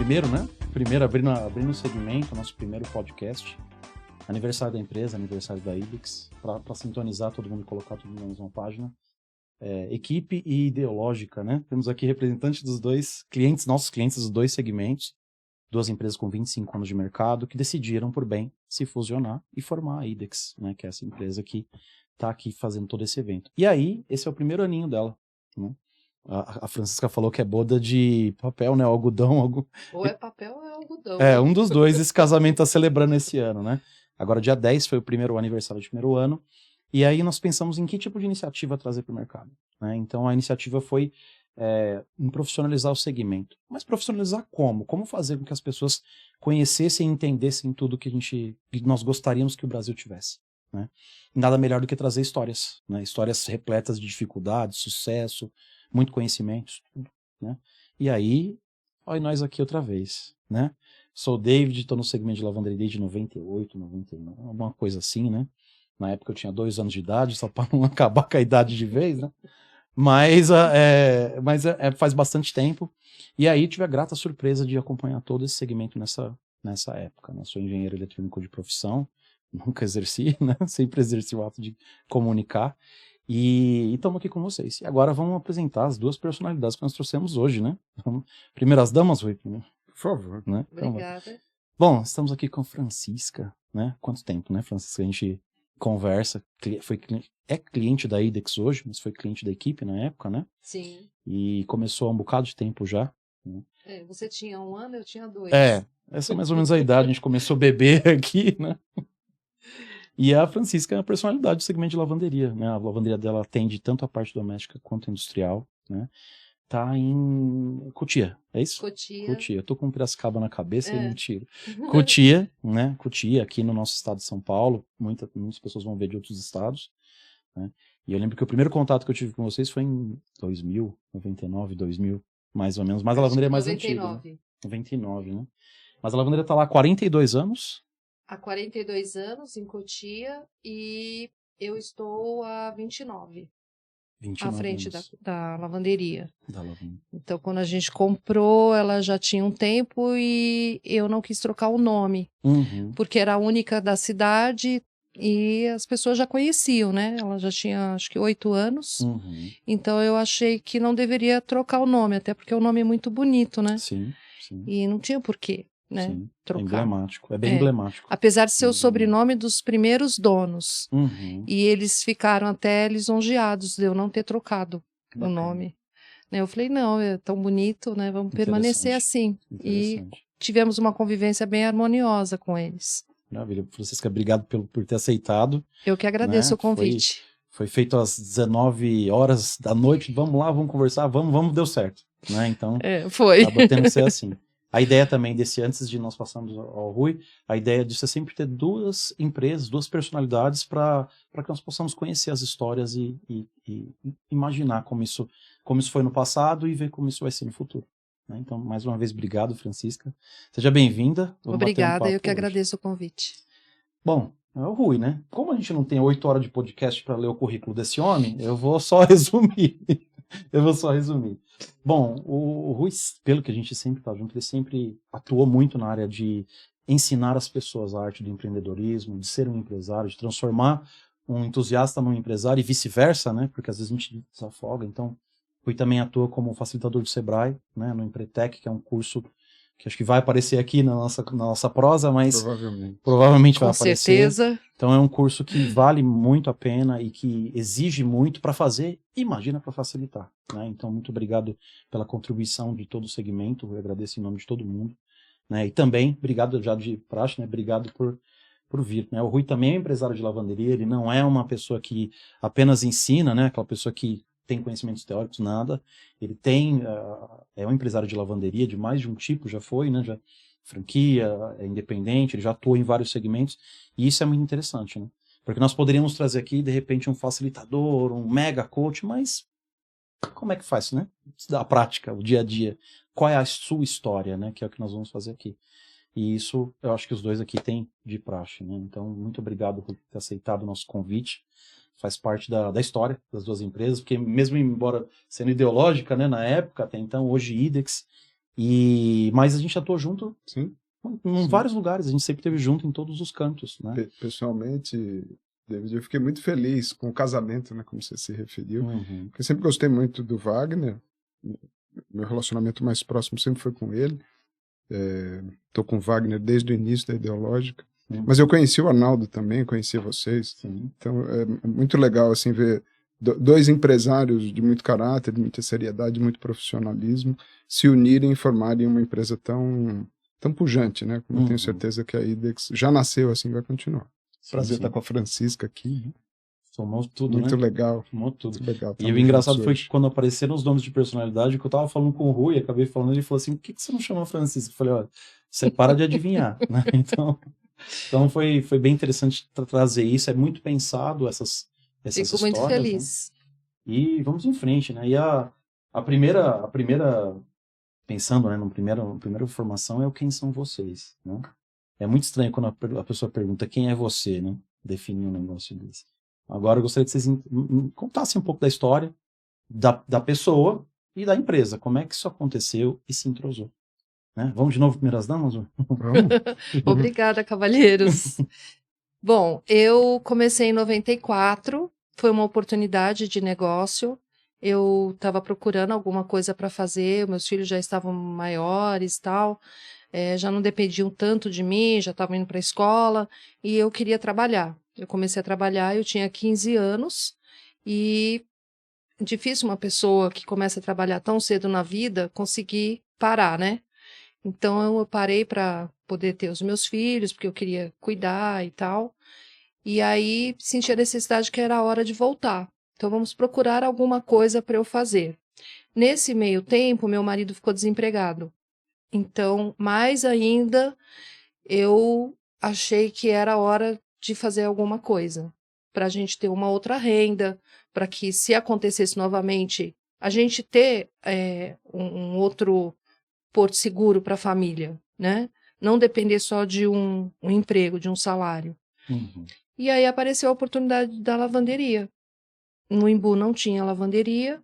primeiro, né? Primeiro, abrindo o segmento, nosso primeiro podcast. Aniversário da empresa, aniversário da IDEX, para sintonizar todo mundo e colocar tudo na mesma página. Equipe e ideológica, né? Temos aqui representantes dos dois clientes, nossos clientes dos dois segmentos, duas empresas com 25 anos de mercado, que decidiram, por bem, se fusionar e formar a IDEX, né? Que é essa empresa que está aqui fazendo todo esse evento. E aí, esse é o primeiro aninho dela, né? A Francisca falou que é boda de papel, né? Algodão. Ou é papel ou é algodão. Um dos dois, esse casamento está celebrando esse ano, né? Agora, dia 10 foi o primeiro aniversário do primeiro ano. E aí nós pensamos em que tipo de iniciativa trazer para o mercado, né? Então a iniciativa foi em profissionalizar o segmento. Mas profissionalizar como? Como fazer com que as pessoas conhecessem e entendessem tudo que nós gostaríamos que o Brasil tivesse, né? E nada melhor do que trazer histórias, né? Histórias repletas de dificuldades, sucesso, muito conhecimento, tudo, né? E aí, olha nós aqui outra vez, né? Sou o David, estou no segmento de lavanderia desde 98, 99, alguma coisa assim, né? Na época eu tinha 2 anos de idade, só para não acabar com a idade de vez, né? Mas faz bastante tempo. E aí tive a grata surpresa de acompanhar todo esse segmento nessa época, né? Sou engenheiro eletrônico de profissão, nunca exerci, né? Sempre exerci o ato de comunicar. E estamos aqui com vocês. E agora vamos apresentar as duas personalidades que nós trouxemos hoje, né? Primeiro as damas, Rui, por favor. Né? Obrigada. Bom, estamos aqui com a Francisca, né? Quanto tempo, né, Francisca? A gente conversa, é cliente da IDEX hoje, mas foi cliente da equipe na época, né? Sim. E começou há um bocado de tempo já. Né? Você tinha 1 ano, eu tinha 2. Essa é mais ou menos a idade, a gente começou a beber aqui, né? E a Francisca é a personalidade do segmento de lavanderia, né? A lavanderia dela atende tanto a parte doméstica quanto a industrial, né? Tá em Cotia, é isso? Cotia. Eu tô com Piracicaba na cabeça e mentira. Cotia, né? Cotia, aqui no nosso estado de São Paulo. Muitas pessoas vão ver de outros estados, né? E eu lembro que o primeiro contato que eu tive com vocês foi em 2000, 99, 2000, mais ou menos. Mas a lavanderia é mais 99. antiga. Né? 99, né? Mas a lavanderia tá lá há 42 anos. Há 42 anos em Cotia e eu estou há 29. À frente da lavanderia. Então, quando a gente comprou, ela já tinha um tempo e eu não quis trocar o nome, porque era a única da cidade e as pessoas já conheciam, né? Ela já tinha, acho que 8 anos, então eu achei que não deveria trocar o nome, até porque o nome é muito bonito, né? Sim. E não tinha porquê, né? Sim, trocar. É emblemático, é bem emblemático. Apesar de ser o sobrenome dos primeiros donos. E eles ficaram até lisonjeados de eu não ter trocado o nome. Eu falei, não, é tão bonito, né? Vamos permanecer assim. E tivemos uma convivência bem harmoniosa com eles. Maravilha. Francisca, obrigado por ter aceitado. Eu que agradeço o convite. Foi feito às 19 horas da noite, vamos lá, vamos conversar, vamos, deu certo. Né? Então, foi. Acaba tendo que ser assim. A ideia também antes de nós passarmos ao Rui, a ideia de você sempre ter 2 empresas, 2 personalidades para que nós possamos conhecer as histórias e imaginar como isso foi no passado e ver como isso vai ser no futuro. Né? Então, mais uma vez, obrigado, Francisca. Seja bem-vinda. Obrigada, eu que agradeço o convite. Bom, é o Rui, né? Como a gente não tem 8 horas de podcast para ler o currículo desse homem, eu vou só resumir. Bom, o Rui, pelo que a gente sempre está junto, ele sempre atuou muito na área de ensinar as pessoas a arte do empreendedorismo, de ser um empresário, de transformar um entusiasta num empresário e vice-versa, né? Porque às vezes a gente desafoga. Então, o Rui também atua como facilitador do Sebrae, né? No Empretec, que é um curso que acho que vai aparecer aqui na nossa prosa, mas provavelmente vai aparecer. Com certeza. Então é um curso que vale muito a pena e que exige muito para fazer, imagina para facilitar. Né? Então, muito obrigado pela contribuição de todo o segmento, eu agradeço em nome de todo mundo. Né? E também, obrigado já de praxe, né? Obrigado por vir. Né? O Rui também é um empresário de lavanderia, ele não é uma pessoa que apenas ensina, né? Aquela pessoa que tem conhecimentos teóricos, nada. Ele é um empresário de lavanderia de mais de um tipo, já foi, né? Já franquia, é independente, ele já atua em vários segmentos, e isso é muito interessante, né? Porque nós poderíamos trazer aqui, de repente, um facilitador, um mega coach, mas como é que faz, né? A prática, o dia a dia. Qual é a sua história, né? Que é o que nós vamos fazer aqui. E isso, eu acho que os dois aqui têm de praxe, né? Então, muito obrigado por ter aceitado o nosso convite. Faz parte da história das 2 empresas, porque mesmo embora sendo ideológica, né, na época, até então, hoje IDEX, Mas a gente atuou junto. Sim. Em vários lugares, a gente sempre esteve junto em todos os cantos, né? Pessoalmente, David, eu fiquei muito feliz com o casamento, né, como você se referiu, porque eu sempre gostei muito do Wagner, meu relacionamento mais próximo sempre foi com ele, tô com o Wagner desde o início da Ideológica, mas eu conheci o Arnaldo também, conheci vocês, então é muito legal, assim, ver dois empresários de muito caráter, de muita seriedade, de muito profissionalismo, se unirem e formarem uma empresa tão pujante, né? Como eu tenho certeza que a IDEX já nasceu assim, vai continuar. Prazer estar com a Francisca aqui. Né? Somou tudo, muito né? legal. Somou tudo. Muito legal. E o engraçado foi que quando apareceram os nomes de personalidade, que eu tava falando com o Rui, acabei falando, ele falou assim, por que você não chama a Francisca? Eu falei, olha, você para de adivinhar, né? Então foi bem interessante trazer isso, é muito pensado essas histórias. Fico muito feliz. Né? E vamos em frente, né? E a primeira pensando, né, na primeira formação é o quem são vocês, né? É muito estranho quando a pessoa pergunta quem é você, né? Definir um negócio desse. Agora eu gostaria que vocês contassem um pouco da história da pessoa e da empresa. Como é que isso aconteceu e se entrosou? Né? Vamos de novo, primeiras damas? Vamos. Obrigada, cavalheiros. Bom, eu comecei em 94, foi uma oportunidade de negócio. Eu estava procurando alguma coisa para fazer, meus filhos já estavam maiores e tal, já não dependiam tanto de mim, já estavam indo para a escola, e eu queria trabalhar. Eu comecei a trabalhar, eu tinha 15 anos, e difícil uma pessoa que começa a trabalhar tão cedo na vida conseguir parar, né? Então eu parei para poder ter os meus filhos, porque eu queria cuidar e tal, e aí senti a necessidade que era a hora de voltar. Então, vamos procurar alguma coisa para eu fazer. Nesse meio tempo, meu marido ficou desempregado. Então, mais ainda, eu achei que era a hora de fazer alguma coisa. Para a gente ter uma outra renda, para que, se acontecesse novamente, a gente ter um outro porto seguro para a família, né? Não depender só de um emprego, de um salário. E aí apareceu a oportunidade da lavanderia. No Embu não tinha lavanderia,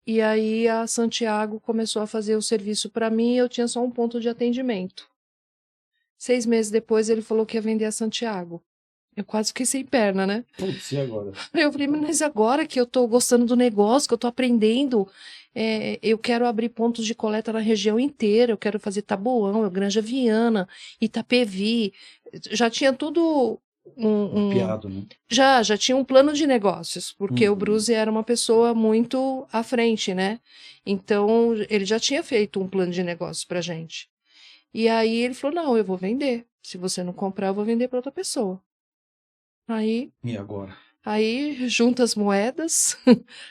e aí a Santiago começou a fazer o serviço para mim e eu tinha só um ponto de atendimento. 6 meses depois ele falou que ia vender a Santiago. Eu quase fiquei sem perna, né? Putz, e agora? Eu falei, mas agora que eu tô gostando do negócio, que eu tô aprendendo, eu quero abrir pontos de coleta na região inteira, eu quero fazer Taboão, Granja Viana, Itapevi, já tinha tudo... Piado, né? Já tinha um plano de negócios, porque o Bruce era uma pessoa muito à frente, né? Então, ele já tinha feito um plano de negócios pra gente. E aí ele falou, não, eu vou vender. Se você não comprar, eu vou vender para outra pessoa. E agora? Aí junta as moedas,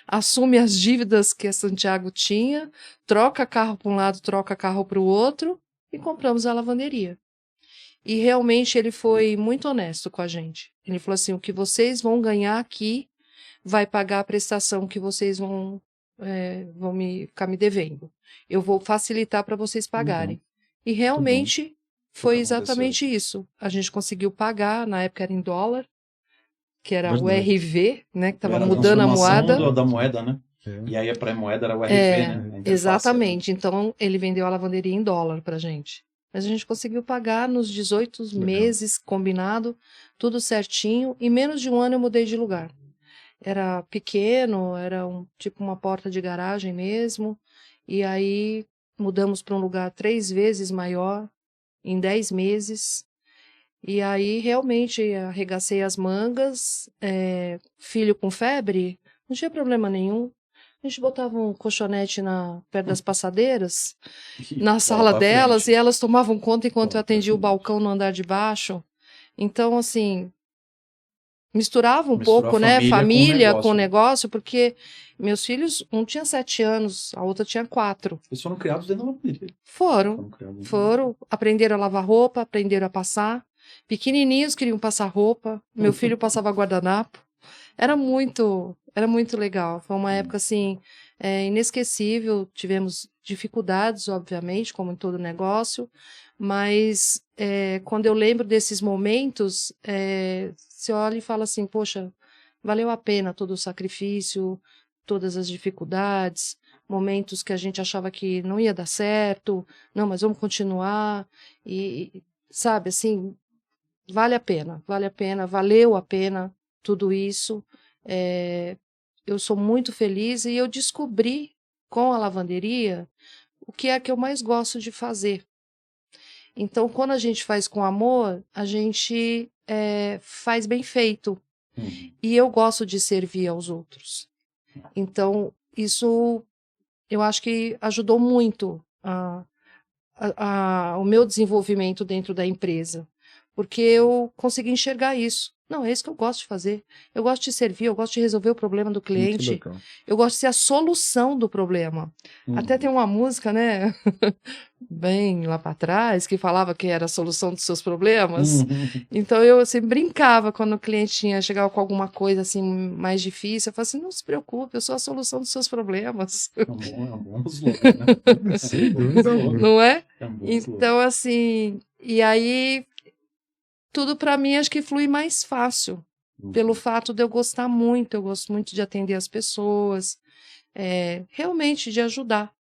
assume as dívidas que a Santiago tinha, troca carro para um lado, troca carro para o outro e compramos a lavanderia. E realmente ele foi muito honesto com a gente. Ele falou assim, o que vocês vão ganhar aqui vai pagar a prestação que vocês vão ficar me devendo. Eu vou facilitar para vocês pagarem. E realmente foi exatamente isso. A gente conseguiu pagar, na época era em dólar, que era o RV, né, que estava mudando a moeda. Da moeda, né? E aí a pré-moeda era o RV, né? Exatamente. Então ele vendeu a lavanderia em dólar para a gente. Mas a gente conseguiu pagar nos 18 meses, combinado, tudo certinho. Em menos de um ano eu mudei de lugar. Era pequeno, era tipo uma porta de garagem mesmo. E aí mudamos para um lugar 3 vezes maior, em 10 meses. E aí realmente arregacei as mangas. Filho com febre, não tinha problema nenhum. A gente botava um colchonete perto das passadeiras, na sala delas, e elas tomavam conta enquanto eu atendia o balcão no andar de baixo. Então, assim, misturava um pouco, né? Família com negócio, porque meus filhos, um tinha 7 anos, a outra tinha 4. Eles foram criados dentro da lavanderia. Foram. Aprenderam a lavar roupa, aprenderam a passar. Pequenininhos queriam passar roupa. Meu filho passava guardanapo. Era muito legal. Foi uma época, assim, inesquecível. Tivemos dificuldades, obviamente, como em todo negócio, mas quando eu lembro desses momentos, você olha e fala assim, poxa, valeu a pena todo o sacrifício, todas as dificuldades, momentos que a gente achava que não ia dar certo, não, mas vamos continuar, e sabe, assim, valeu a pena tudo isso. Eu sou muito feliz e eu descobri com a lavanderia o que é que eu mais gosto de fazer. Então, quando a gente faz com amor, a gente faz bem feito. E eu gosto de servir aos outros. Então, isso eu acho que ajudou muito o meu desenvolvimento dentro da empresa. Porque eu consegui enxergar isso. Não, é isso que eu gosto de fazer. Eu gosto de servir, eu gosto de resolver o problema do cliente. Eu gosto de ser a solução do problema. Até tem uma música, né? Bem lá para trás, que falava que era a solução dos seus problemas. Então eu sempre brincava quando o cliente chegava com alguma coisa assim mais difícil. Eu falava assim, não se preocupe, eu sou a solução dos seus problemas. É um bom slogan, né? Sem dúvida. Não é? É um bom então, assim, e aí tudo para mim acho que flui mais fácil, pelo fato de eu gostar muito, eu gosto muito de atender as pessoas, realmente de ajudar.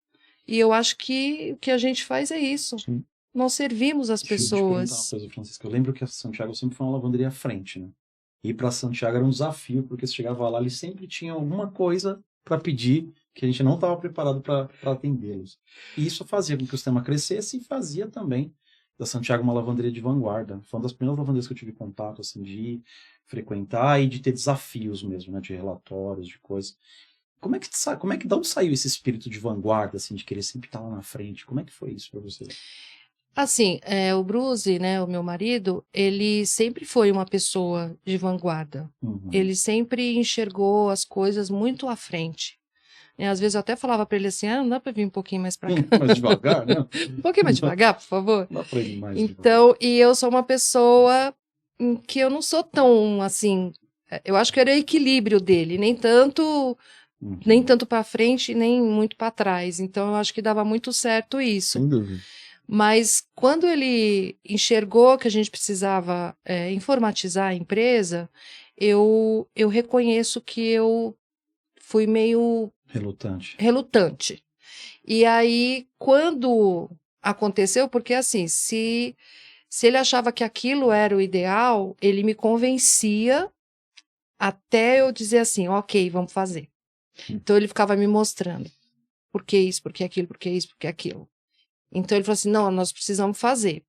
E eu acho que o que a gente faz é isso. Sim. Nós servimos as pessoas. Deixa eu te perguntar uma coisa, Francisco. Eu lembro que a Santiago sempre foi uma lavanderia à frente, né? Ir para Santiago era um desafio, porque você chegava lá, eles sempre tinham alguma coisa para pedir que a gente não estava preparado para atendê-los. E isso fazia com que o sistema crescesse e fazia também da Santiago uma lavanderia de vanguarda. Foi uma das primeiras lavanderias que eu tive contato, assim, de frequentar e de ter desafios mesmo, né? De relatórios, de coisas. De onde saiu esse espírito de vanguarda, assim, de querer sempre estar lá na frente? Como é que foi isso para você? Assim, o Bruce, né, o meu marido, ele sempre foi uma pessoa de vanguarda. Ele sempre enxergou as coisas muito à frente. Às vezes eu até falava para ele assim, não dá para vir um pouquinho mais para cá. Mais devagar, né? Um pouquinho mais devagar, por favor. Dá para ir mais então, devagar. E eu sou uma pessoa que eu não sou tão, assim, eu acho que era o equilíbrio dele, nem tanto para frente, nem muito para trás. Então, eu acho que dava muito certo isso. Sem dúvida. Mas quando ele enxergou que a gente precisava informatizar a empresa, eu reconheço que eu fui meio relutante. E aí, quando aconteceu, porque assim, se ele achava que aquilo era o ideal, ele me convencia até eu dizer assim, ok, vamos fazer. Então ele ficava me mostrando por que isso, por que aquilo, por que isso, por que aquilo. Então ele falou assim, não, nós precisamos fazer.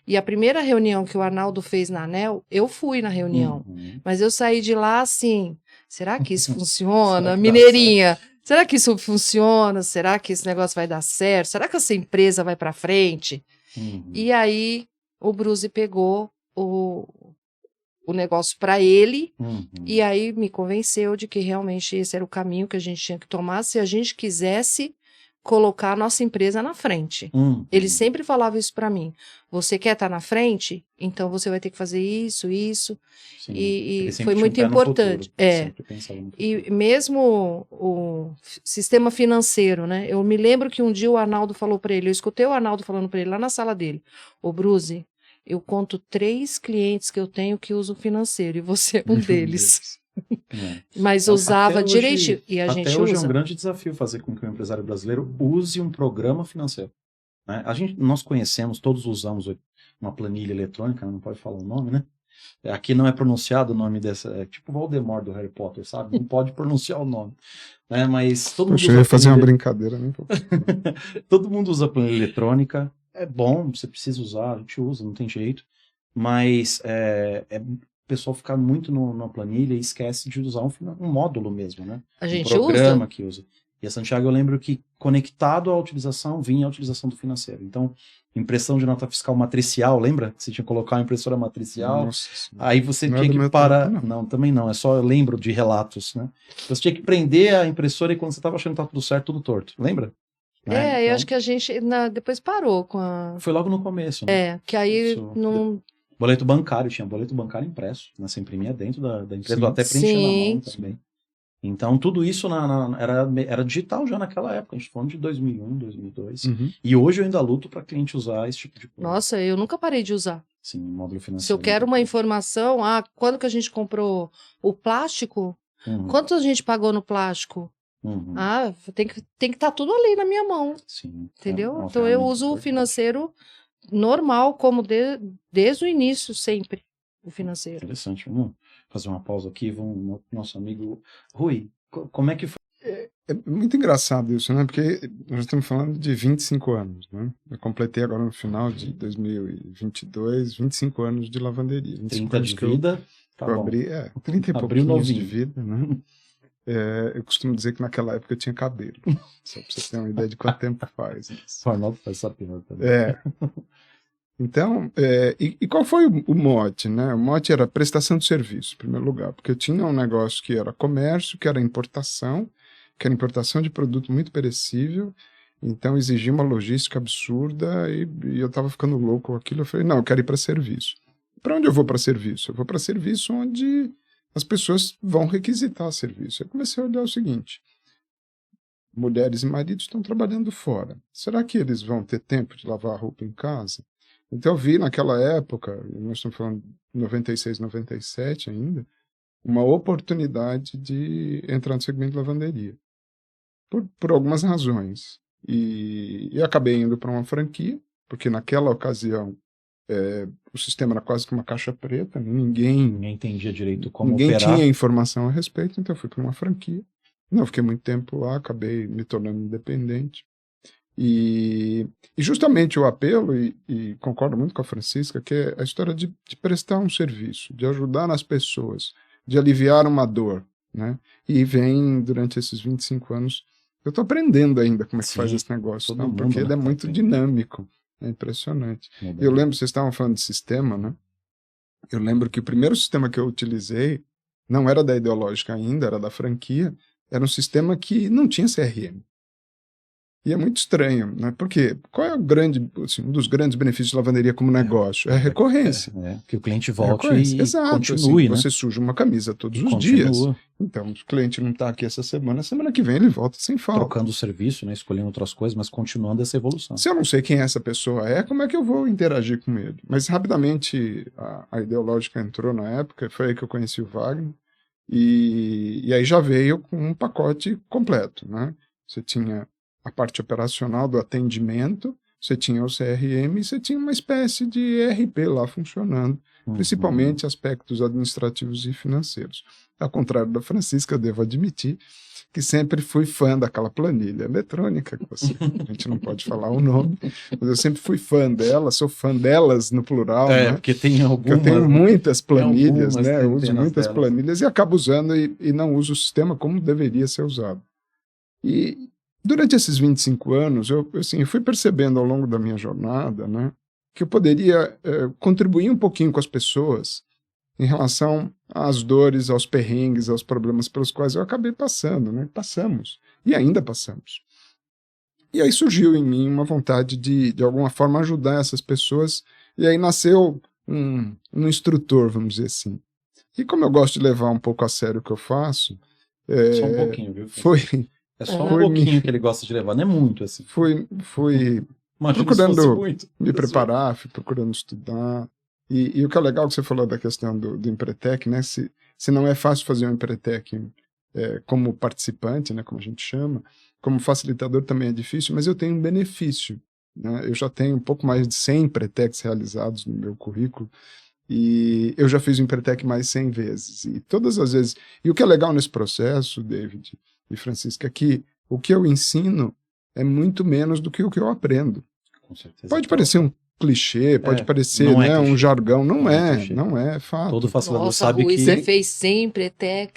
E a primeira reunião que o Arnaldo fez na ANEEL, eu fui na reunião. Mas eu saí de lá assim, será que isso funciona? Mineirinha, será que isso funciona? Será que esse negócio vai dar certo? Será que essa empresa vai para frente? E aí o Bruce pegou o negócio para ele e aí me convenceu de que realmente esse era o caminho que a gente tinha que tomar se a gente quisesse colocar a nossa empresa na frente. Ele sempre falava isso para mim. Você quer estar na frente? Então você vai ter que fazer isso. Sim, e foi muito importante. E mesmo o sistema financeiro, né? Eu me lembro que um dia o Arnaldo falou para ele, eu escutei o Arnaldo falando para ele lá na sala dele, ô Bruce, eu conto 3 clientes que eu tenho que usam financeiro e você é um deles. Mas usava direitinho e a gente usa. Até hoje é um grande desafio fazer com que o empresário brasileiro use um programa financeiro. Né? Nós conhecemos, todos usamos uma planilha eletrônica, não pode falar o nome, né? Aqui não é pronunciado o nome dessa, é tipo o Voldemort do Harry Potter, sabe? Não pode pronunciar o nome. Né? Mas todo mundo usa fazer uma brincadeira, né? Todo mundo usa planilha eletrônica, é bom, você precisa usar, a gente usa, não tem jeito. Mas o pessoal fica muito na planilha e esquece de usar um módulo mesmo, né? A gente programa que usa. E a Santiago, eu lembro que conectado à utilização, vinha a utilização do financeiro. Então, impressão de nota fiscal matricial, lembra? Você tinha que colocar uma impressora matricial. Nossa, aí você tinha que parar... Não, também não. É só eu lembro de relatos, né? Você tinha que prender a impressora e quando você estava achando que estava tudo certo, tudo torto. Lembra? Então, eu acho que a gente depois parou com a... Foi logo no começo, né? Que aí não... Boleto bancário, tinha boleto bancário impresso, né? Você imprimia dentro da empresa, ou até preenchia na mão também. Então, tudo isso era digital já naquela época, a gente falando de 2001, 2002. E hoje eu ainda luto para cliente usar esse tipo de coisa. Nossa, eu nunca parei de usar. Sim, módulo financeiro. Se eu quero uma informação, quando que a gente comprou o plástico, quanto a gente pagou no plástico? Tem que estar tudo ali na minha mão. Sim. Entendeu? Então eu uso o financeiro normal, como desde o início, sempre. O financeiro. Interessante. Vamos fazer uma pausa aqui. Nosso amigo Rui, como é que foi? É muito engraçado isso, né? Porque nós estamos falando de 25 anos, né? Eu completei agora no final de 2022, 25 anos de lavanderia. 30 de vida, tá bom. Abri, 30 e pouquinhos de vida, né? Eu costumo dizer que naquela época eu tinha cabelo. Só para você ter uma ideia de quanto tempo faz. O Arnaldo faz essa pergunta também. Então, e qual foi o mote, né? O mote era prestação de serviço, em primeiro lugar, porque eu tinha um negócio que era comércio, que era importação de produto muito perecível, então exigia uma logística absurda e eu estava ficando louco com aquilo. Eu falei, não, eu quero ir para serviço. Para onde eu vou para serviço? Eu vou para serviço onde as pessoas vão requisitar serviço. Eu comecei a olhar o seguinte: mulheres e maridos estão trabalhando fora. Será que eles vão ter tempo de lavar a roupa em casa? Então eu vi naquela época, nós estamos falando de 96, 97 ainda, uma oportunidade de entrar no segmento de lavanderia. Por algumas razões. E acabei indo para uma franquia, porque naquela ocasião o sistema era quase que uma caixa preta, ninguém entendia direito como ninguém operar. Tinha informação a respeito, então eu fui para uma franquia. Não fiquei muito tempo lá, acabei me tornando independente. E justamente o apelo, e concordo muito com a Francisca, que é a história de prestar um serviço, de ajudar as pessoas, de aliviar uma dor, né? E vem, durante esses 25 anos, eu estou aprendendo ainda como é que faz esse negócio, tá? Porque ele é muito dinâmico, é impressionante. Eu lembro, vocês estavam falando de sistema, né? Eu lembro que o primeiro sistema que eu utilizei não era da Ideológica ainda, era da franquia, era um sistema que não tinha CRM. E é muito estranho, né? Porque qual é um dos grandes benefícios de lavanderia como negócio? É a recorrência. Que o cliente volte e Exato, continue, assim, né? Você suja uma camisa todos os dias. Então, o cliente não está aqui essa semana que vem ele volta sem falta. Trocando o serviço, né? Escolhendo outras coisas, mas continuando essa evolução. Se eu não sei quem essa pessoa como é que eu vou interagir com ele? Mas rapidamente a Ideológica entrou na época, foi aí que eu conheci o Wagner, e aí já veio com um pacote completo, né? Você tinha a parte operacional do atendimento, você tinha o CRM e você tinha uma espécie de ERP lá funcionando, principalmente aspectos administrativos e financeiros. Ao contrário da Francisca, eu devo admitir que sempre fui fã daquela planilha eletrônica, que a gente não pode falar o nome, mas eu sempre fui fã dela, sou fã delas no plural, né? Porque tem algumas... Eu tenho muitas planilhas, né? Eu uso muitas planilhas e acabo usando e não uso o sistema como deveria ser usado. E durante esses 25 anos, eu fui percebendo ao longo da minha jornada, né, que eu poderia contribuir um pouquinho com as pessoas em relação às dores, aos perrengues, aos problemas pelos quais eu acabei passando, né? Passamos, e ainda passamos. E aí surgiu em mim uma vontade de alguma forma, ajudar essas pessoas, e aí nasceu um instrutor, vamos dizer assim. E como eu gosto de levar um pouco a sério o que eu faço... Só um pouquinho, viu? É só um Foi pouquinho que ele gosta de levar, não é muito assim. Fui procurando me preparar, fui procurando estudar. E o que é legal que você falou da questão do Empretec, né? Se não é fácil fazer um Empretec como participante, né? Como a gente chama, como facilitador também é difícil, mas eu tenho um benefício, né? Eu já tenho um pouco mais de 100 Empretecs realizados no meu currículo. E eu já fiz o Empretec mais 100 vezes. E todas as vezes... E o que é legal nesse processo, David e Francisca, é que o que eu ensino é muito menos do que o que eu aprendo. Com certeza. Pode parecer um clichê, pode parecer um jargão. Não é fato. Todo facilitador sabe Rui, que... você fez sempre Empretex.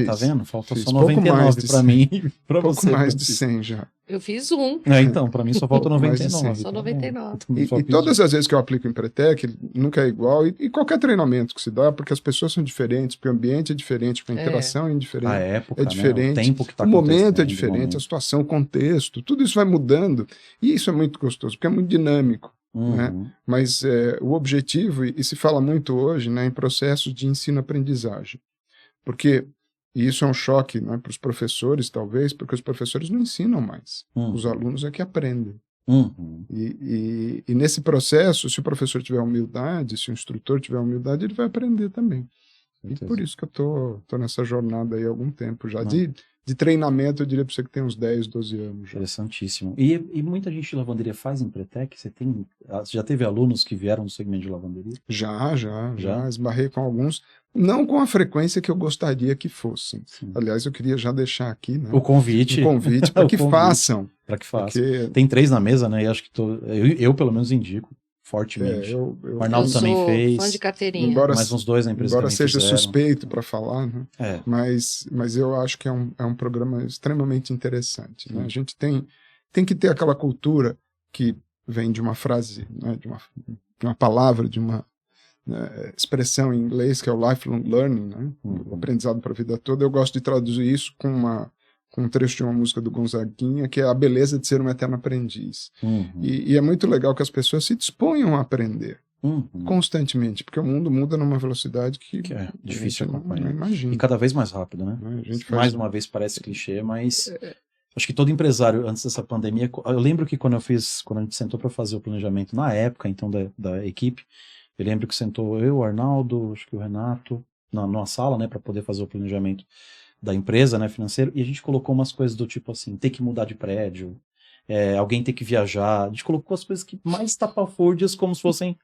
Tá vendo? Falta só 99 para mim e para você. Pouco mais de 100 já. Eu fiz um. Então, para mim só falta 99. Só 99. E todas as vezes que eu aplico o Empretec, nunca é igual. E qualquer treinamento que se dá, porque as pessoas são diferentes, porque o ambiente é diferente, porque a interação é diferente. A época, é diferente. Né? O tempo que tá o momento é diferente, a situação, o contexto, tudo isso vai mudando. E isso é muito gostoso, porque é muito dinâmico. Né? Mas o objetivo, e se fala muito hoje, né, em processos de ensino-aprendizagem. Porque... E isso é um choque, né, para os professores, talvez, porque os professores não ensinam mais. Os alunos é que aprendem. E nesse processo, se o professor tiver humildade, se o instrutor tiver humildade, ele vai aprender também. E por isso que eu tô nessa jornada aí há algum tempo já, de de treinamento, eu diria para você que tem uns 10, 12 anos. Já. Interessantíssimo. E muita gente de lavanderia faz Empretec? Você já teve alunos que vieram do segmento de lavanderia? Já. Esbarrei com alguns. Não com a frequência que eu gostaria que fossem. Sim. Aliás, eu queria já deixar aqui, né, o convite para que façam. Para que façam. Porque... Tem 3 na mesa, né? E acho que eu pelo menos indico fortemente. O Arnaldo também fez. Fã de carteirinha. Mais uns 2 na empresa. Embora seja fizeram. Suspeito para falar, né? Mas eu acho que é um programa extremamente interessante. Né? A gente tem que ter aquela cultura que vem de uma frase, né? de uma palavra, de uma expressão em inglês, que é o lifelong learning, né? O aprendizado para a vida toda. Eu gosto de traduzir isso com um trecho de uma música do Gonzaguinha, que é a beleza de ser um eterno aprendiz. E é muito legal que as pessoas se disponham a aprender constantemente, porque o mundo muda numa velocidade que é difícil acompanhar. Não imagina. E cada vez mais rápido, né? Mais uma vez parece clichê, mas acho que todo empresário, antes dessa pandemia, eu lembro que quando a gente sentou para fazer o planejamento, na época, então, da equipe, eu lembro que sentou eu, o Arnaldo, acho que o Renato, numa sala, né, para poder fazer o planejamento da empresa, né, financeiro, e a gente colocou umas coisas do tipo assim, ter que mudar de prédio, alguém ter que viajar, a gente colocou as coisas que mais estapafúrdias como se fossem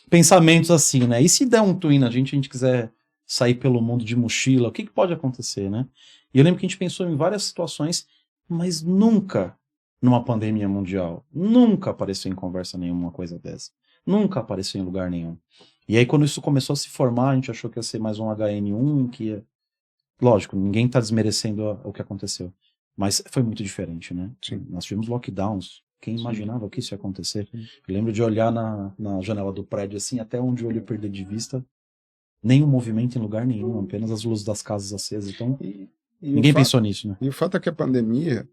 pensamentos assim, né, e se der um twin a gente quiser sair pelo mundo de mochila, o que pode acontecer, né, e eu lembro que a gente pensou em várias situações, mas nunca numa pandemia mundial, nunca apareceu em conversa nenhuma coisa dessa, nunca apareceu em lugar nenhum, e aí quando isso começou a se formar, a gente achou que ia ser mais um HN1, que ia... Lógico, ninguém está desmerecendo o que aconteceu, mas foi muito diferente, né? Sim. Nós tivemos lockdowns, quem imaginava que isso ia acontecer? Eu lembro de olhar na janela do prédio, assim, até onde o olho perder de vista, nenhum movimento em lugar nenhum, apenas as luzes das casas acesas, então ninguém pensou nisso, né? E o fato é que a pandemia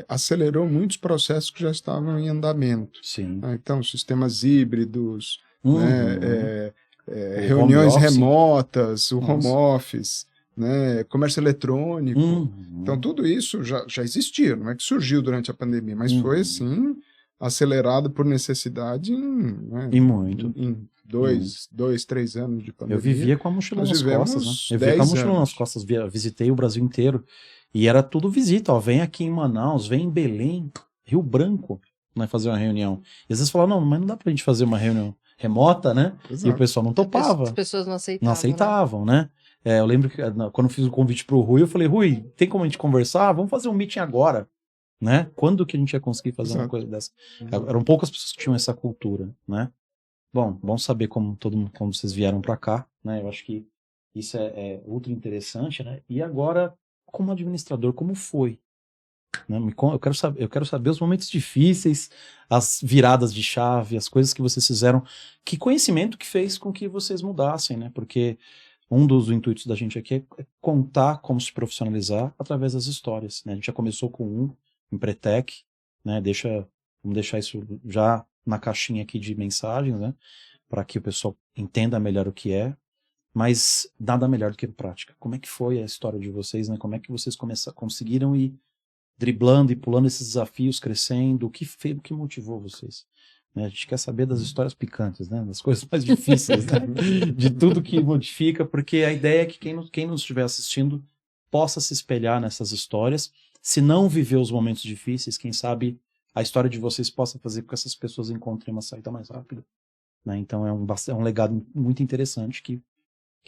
acelerou muitos processos que já estavam em andamento. Sim. Então, sistemas híbridos, né, reuniões remotas, o home office, né, comércio eletrônico. Então, tudo isso já existia, não é que surgiu durante a pandemia, mas foi, assim, acelerado por necessidade em 2, 3 anos de pandemia. Eu vivia com a mochila nas costas, né? Eu vivia com a mochila nas costas, visitei o Brasil inteiro, e era tudo visita, ó, vem aqui em Manaus, vem em Belém, Rio Branco, né, fazer uma reunião. E às vezes falavam, não, mas não dá pra gente fazer uma reunião remota, né? Exato. E o pessoal não topava. As pessoas não aceitavam. Não aceitavam, né? Eu lembro que quando eu fiz o convite pro Rui, eu falei, Rui, tem como a gente conversar? Vamos fazer um meeting agora, né? Quando que a gente ia conseguir fazer uma coisa dessa? Eram poucas pessoas que tinham essa cultura, né? Bom saber como vocês vieram para cá, né? Eu acho que isso é ultra interessante, né? E agora, como administrador, como foi? Né? Eu quero saber os momentos difíceis, as viradas de chave, as coisas que vocês fizeram, que conhecimento que fez com que vocês mudassem, né? Porque um dos intuitos da gente aqui é contar como se profissionalizar através das histórias, né? A gente já começou com um Empretec, né? Vamos deixar isso já na caixinha aqui de mensagens, né? Para que o pessoal entenda melhor o que é, mas nada melhor do que prática. Como é que foi a história de vocês, né? Como é que vocês conseguiram ir driblando e pulando esses desafios, crescendo? O que motivou vocês? A gente quer saber das histórias picantes, né? Das coisas mais difíceis, né? De tudo que modifica, porque a ideia é que quem nos estiver assistindo possa se espelhar nessas histórias. Se não viver os momentos difíceis, quem sabe a história de vocês possa fazer com que essas pessoas encontrem uma saída mais rápida, né? Então é um legado muito interessante que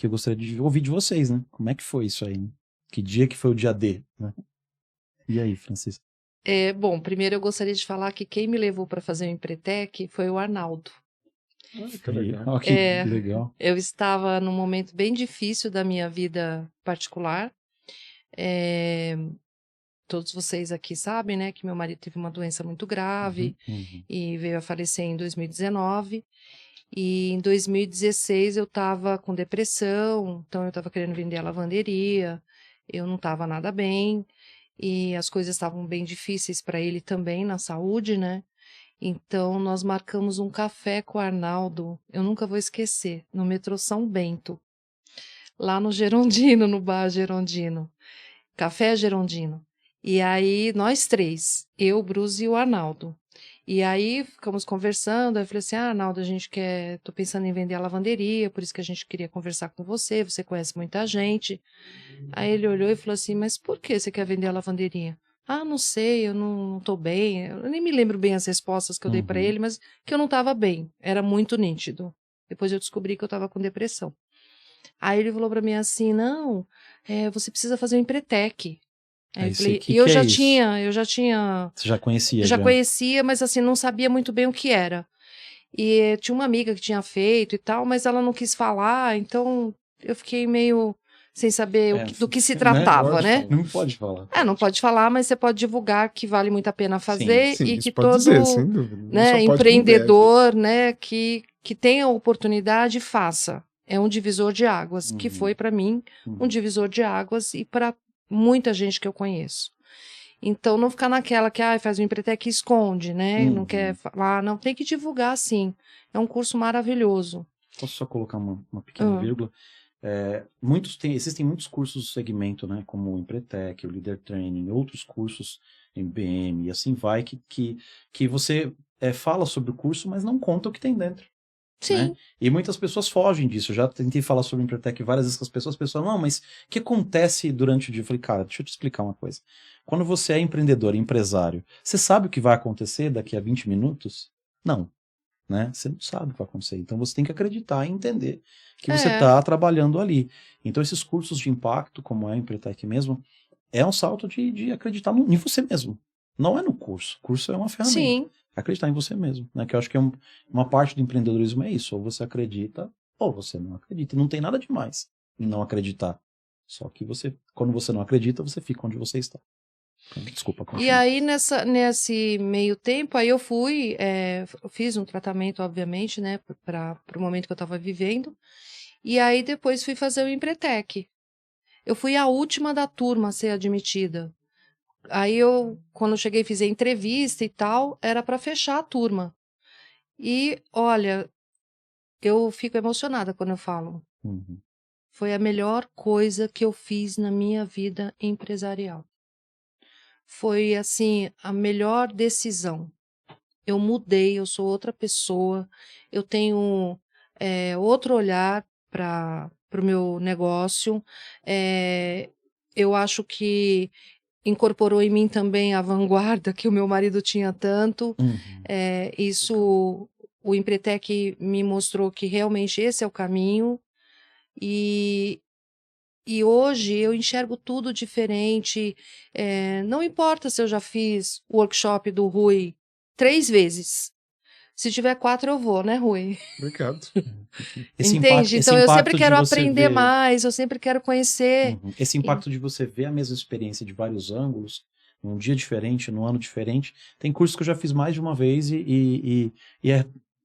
eu gostaria de ouvir de vocês, né? Como é que foi isso aí? Né? Que dia que foi o dia D, né? E aí, Francisca? Bom, primeiro eu gostaria de falar que quem me levou para fazer o Empretec foi o Arnaldo. Que legal. Que legal. Eu estava num momento bem difícil da minha vida particular. Todos vocês aqui sabem, né, que meu marido teve uma doença muito grave e veio a falecer em 2019. E em 2016 eu estava com depressão, então eu estava querendo vender a lavanderia, eu não estava nada bem. E as coisas estavam bem difíceis para ele também na saúde, né? Então nós marcamos um café com o Arnaldo, eu nunca vou esquecer, no metrô São Bento, lá no Gerondino, no bar Gerondino, Café Gerondino. E aí nós 3, eu, Bruce e o Arnaldo. E aí ficamos conversando, aí eu falei assim, Arnaldo, tô pensando em vender a lavanderia, por isso que a gente queria conversar com você conhece muita gente. Aí ele olhou e falou assim, mas por que você quer vender a lavanderia? Não sei, eu não tô bem, eu nem me lembro bem as respostas que eu dei para ele, mas que eu não tava bem, era muito nítido. Depois eu descobri que eu tava com depressão. Aí ele falou para mim assim, não, você precisa fazer um Empretec. Aí eu falei, eu já tinha... Você já conhecia? Já conhecia, mas assim, não sabia muito bem o que era. E tinha uma amiga que tinha feito e tal, mas ela não quis falar, então eu fiquei meio sem saber do que se tratava, né? Não pode falar. Não pode falar, mas você pode divulgar que vale muito a pena fazer sim, e que pode todo dizer, sem dúvida. Né, empreendedor, né, que tenha oportunidade, faça. É um divisor de águas, que foi para mim um divisor de águas e para muita gente que eu conheço. Então, não ficar naquela que faz o Empretec e esconde, né? Não quer falar, não, tem que divulgar, sim. É um curso maravilhoso. Posso só colocar uma pequena vírgula? Existem muitos cursos do segmento, né? Como o Empretec, o Leader Training, outros cursos, MBM e assim vai, que você fala sobre o curso, mas não conta o que tem dentro. Sim. Né? E muitas pessoas fogem disso. Eu já tentei falar sobre o Empretec várias vezes com as pessoas, não, mas o que acontece durante o dia? Eu falei, cara, deixa eu te explicar uma coisa. Quando você é empreendedor, empresário, você sabe o que vai acontecer daqui a 20 minutos? Não. Né? Você não sabe o que vai acontecer. Então você tem que acreditar e entender que você está trabalhando ali. Então esses cursos de impacto, como é o Empretec mesmo, é um salto de acreditar em você mesmo. Não é no curso. O curso é uma ferramenta. Sim. Acreditar em você mesmo, né? Que eu acho que uma parte do empreendedorismo é isso. Ou você acredita, ou você não acredita. E não tem nada demais em não acreditar. Só que quando você não acredita, você fica onde você está. Desculpa. Continua. E aí, nesse meio tempo, aí eu fiz um tratamento, obviamente, né? Para o momento que eu estava vivendo. E aí, depois fui fazer o Empretec. Eu fui a última da turma a ser admitida. Aí quando eu cheguei, fiz a entrevista e tal, era para fechar a turma. E, olha, eu fico emocionada quando eu falo. Foi a melhor coisa que eu fiz na minha vida empresarial. Foi, assim, a melhor decisão. Eu mudei, eu sou outra pessoa, eu tenho outro olhar para o meu negócio. Eu acho que incorporou em mim também a vanguarda que o meu marido tinha tanto. O Empretec me mostrou que realmente esse é o caminho. E hoje eu enxergo tudo diferente. Não importa se eu já fiz o workshop do Rui 3 vezes. Se tiver 4, eu vou, né, Rui? Obrigado. Entende? Então eu sempre quero aprender mais, eu sempre quero conhecer. Esse impacto de você ver a mesma experiência de vários ângulos, num dia diferente, num ano diferente. Tem cursos que eu já fiz mais de uma vez e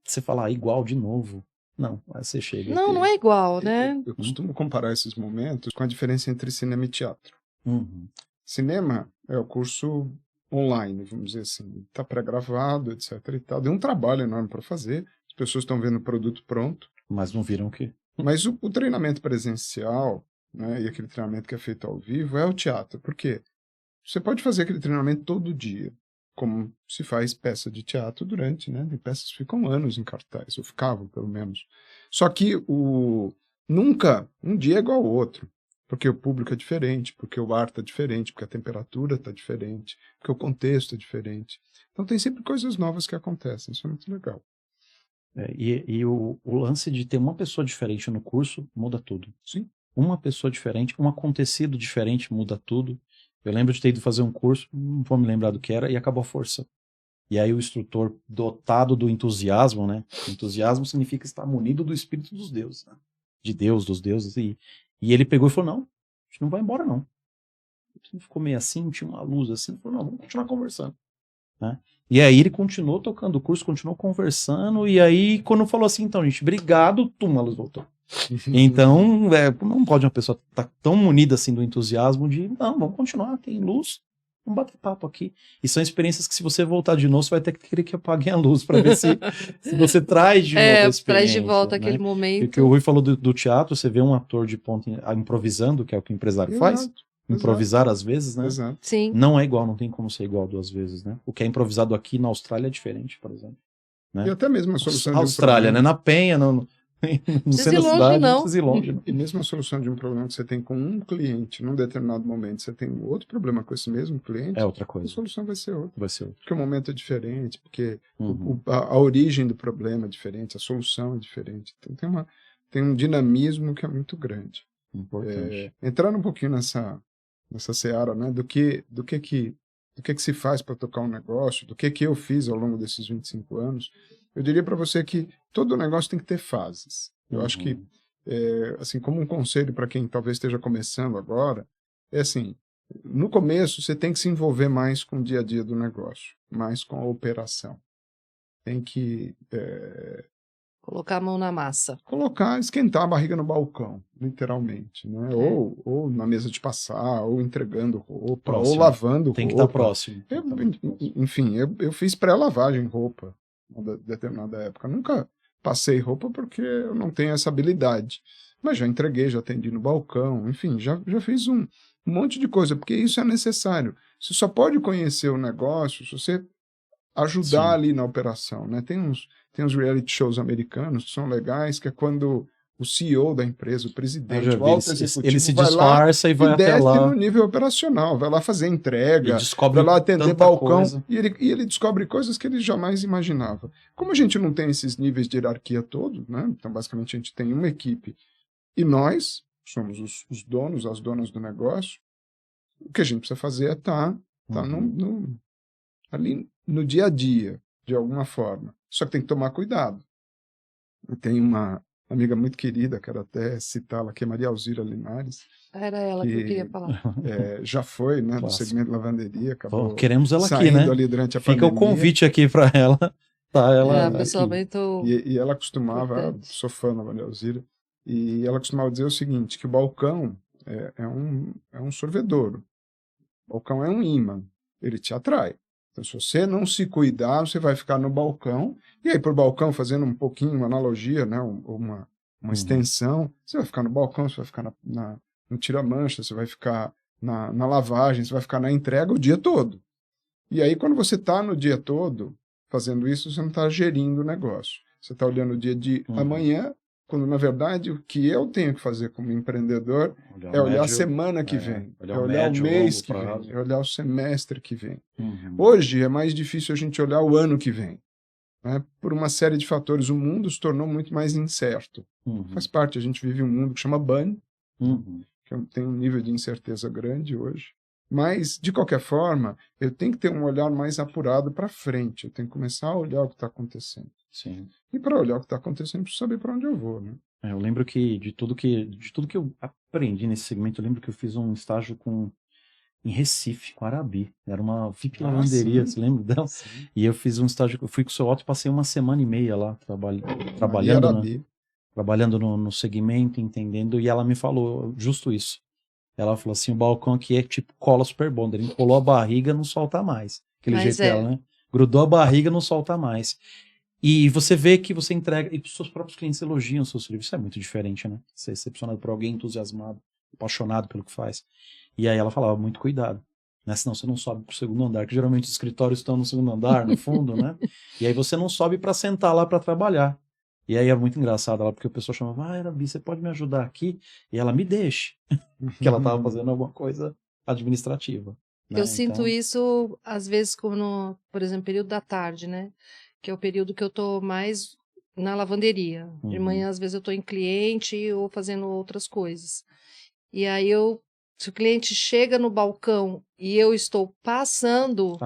você fala, igual de novo. Não, aí você chega. Não é igual, né? Eu costumo comparar esses momentos com a diferença entre cinema e teatro. Cinema é o curso online, vamos dizer assim, está pré-gravado, etc. e tal. Deu um trabalho enorme para fazer, as pessoas estão vendo o produto pronto. Mas não viram o quê? Mas o treinamento presencial, né, e aquele treinamento que é feito ao vivo, é o teatro. Por quê? Você pode fazer aquele treinamento todo dia, como se faz peça de teatro durante, né? Tem peças que ficam anos em cartaz, ou ficavam, pelo menos. Só que nunca um dia é igual ao outro. Porque o público é diferente, porque o ar está diferente, porque a temperatura está diferente, porque o contexto é diferente. Então tem sempre coisas novas que acontecem, isso é muito legal. E o lance de ter uma pessoa diferente no curso muda tudo. Sim. Uma pessoa diferente, um acontecido diferente muda tudo. Eu lembro de ter ido fazer um curso, não vou me lembrar do que era, e acabou a força. E aí o instrutor, dotado do entusiasmo, né? Entusiasmo significa estar munido do Espírito dos deuses, né? De Deus, dos deuses, e ele pegou e falou, não, a gente não vai embora, não. Ele ficou meio assim, tinha uma luz assim, ele falou, não, vamos continuar conversando. Né? E aí ele continuou tocando o curso, continuou conversando, e aí quando falou assim, então, gente, obrigado, a luz voltou. Então, não pode uma pessoa estar tão munida assim do entusiasmo de, não, vamos continuar, tem luz, vamos bater papo aqui. E são experiências que se você voltar de novo, você vai ter que querer que apaguem a luz para ver se você traz de novo a experiência. Traz de volta, né? aquele momento. Porque o Rui falou do teatro, você vê um ator de ponta improvisando, que é o que o empresário faz, improvisar às vezes, né? Exato. Sim. Não é igual, não tem como ser igual 2 vezes, né? O que é improvisado aqui na Austrália é diferente, por exemplo. Né? E até mesmo a solução de um Austrália, né? Na Penha, no centro da cidade, não precisa ir longe. Não. E mesmo a solução de um problema que você tem com um cliente, num determinado momento, você tem outro problema com esse mesmo cliente, é outra coisa. A solução vai ser outra. Vai ser outra. Porque o momento é diferente, porque a origem do problema é diferente, a solução é diferente. Então tem um dinamismo que é muito grande. Importante. Entrando um pouquinho nessa seara, né, do que se faz para tocar um negócio, do que eu fiz ao longo desses 25 anos, eu diria para você que todo negócio tem que ter fases. Eu acho que, assim, como um conselho para quem talvez esteja começando agora, é assim, no começo você tem que se envolver mais com o dia a dia do negócio, mais com a operação. Tem que... colocar a mão na massa. Esquentar a barriga no balcão, literalmente, né? Ou na mesa de passar, ou entregando roupa, próximo. Ou lavando tem roupa. Tem que estar próximo. Enfim, eu fiz pré-lavagem roupa em determinada época. Nunca passei roupa porque eu não tenho essa habilidade. Mas já entreguei, já atendi no balcão, enfim, já fiz um monte de coisa, porque isso é necessário. Você só pode conhecer o negócio se você ajudar ali na operação, né? Tem uns reality shows americanos que são legais, que é quando o CEO da empresa, o presidente, o alto executivo, ele se disfarça e vai até lá no nível operacional, vai lá fazer entrega, vai lá atender balcão, coisa. e ele descobre coisas que ele jamais imaginava. Como a gente não tem esses níveis de hierarquia todos, né? Então basicamente a gente tem uma equipe e nós somos os donos, as donas do negócio. O que a gente precisa fazer é estar ali no dia a dia, de alguma forma. Só que tem que tomar cuidado. Eu tenho uma amiga muito querida, quero até citá-la, que é Maria Alzira Linares. Era ela que eu queria falar. Já foi, né, do segmento de lavanderia, acabou queremos ela aqui, né? Ali durante a Fica pandemia. O convite aqui para ela. Tá, ela pessoalmente e ela costumava, sou fã da Maria Alzira, e ela costumava dizer o seguinte, que o balcão é um sorvedouro. O balcão é um imã, ele te atrai. Então, se você não se cuidar, você vai ficar no balcão, e aí por balcão, fazendo um pouquinho, uma analogia, né, uma extensão, você vai ficar no balcão, você vai ficar no tira-mancha, você vai ficar na lavagem, você vai ficar na entrega o dia todo. E aí, quando você está no dia todo fazendo isso, você não está gerindo o negócio. Você está olhando o dia de amanhã, quando, na verdade, o que eu tenho que fazer como empreendedor é olhar a semana que vem, é olhar o mês que vem, é olhar o semestre que vem. Hoje é mais difícil a gente olhar o ano que vem, né? Por uma série de fatores. O mundo se tornou muito mais incerto. Faz parte, a gente vive um mundo que chama bunny, que tem um nível de incerteza grande hoje. Mas, de qualquer forma, eu tenho que ter um olhar mais apurado para frente. Eu tenho que começar a olhar o que está acontecendo. Sim. E para olhar o que está acontecendo, eu preciso saber para onde eu vou, né? Eu lembro que de tudo que eu aprendi nesse segmento, eu lembro que eu fiz um estágio em Recife, com a Arabi. Era uma VIP lavanderia, você lembra dela? Sim. E eu fiz um estágio, eu fui com o seu Otto e passei 1 semana e meia lá, trabalhando no segmento, entendendo, e ela me falou justo isso. Ela falou assim, o balcão aqui é tipo cola super bonder, ele encolou a barriga, não solta mais. Aquele jeito dela, né? Grudou a barriga, não solta mais. E você vê que você entrega, e os seus próprios clientes elogiam o seu serviço, é muito diferente, né? Ser recepcionado por alguém entusiasmado, apaixonado pelo que faz. E aí ela falava, muito cuidado, né? Senão você não sobe pro 2º andar, que geralmente os escritórios estão no 2º andar, no fundo, né? E aí você não sobe para sentar lá para trabalhar. E aí é muito engraçado ela, porque o pessoal chamava, Arabi, você pode me ajudar aqui? E ela me deixa, que ela estava fazendo alguma coisa administrativa. Né? Eu sinto isso, às vezes, como por exemplo, período da tarde, né? Que é o período que eu tô mais na lavanderia. De manhã, às vezes, eu tô em cliente ou fazendo outras coisas. E aí se o cliente chega no balcão e eu estou passando,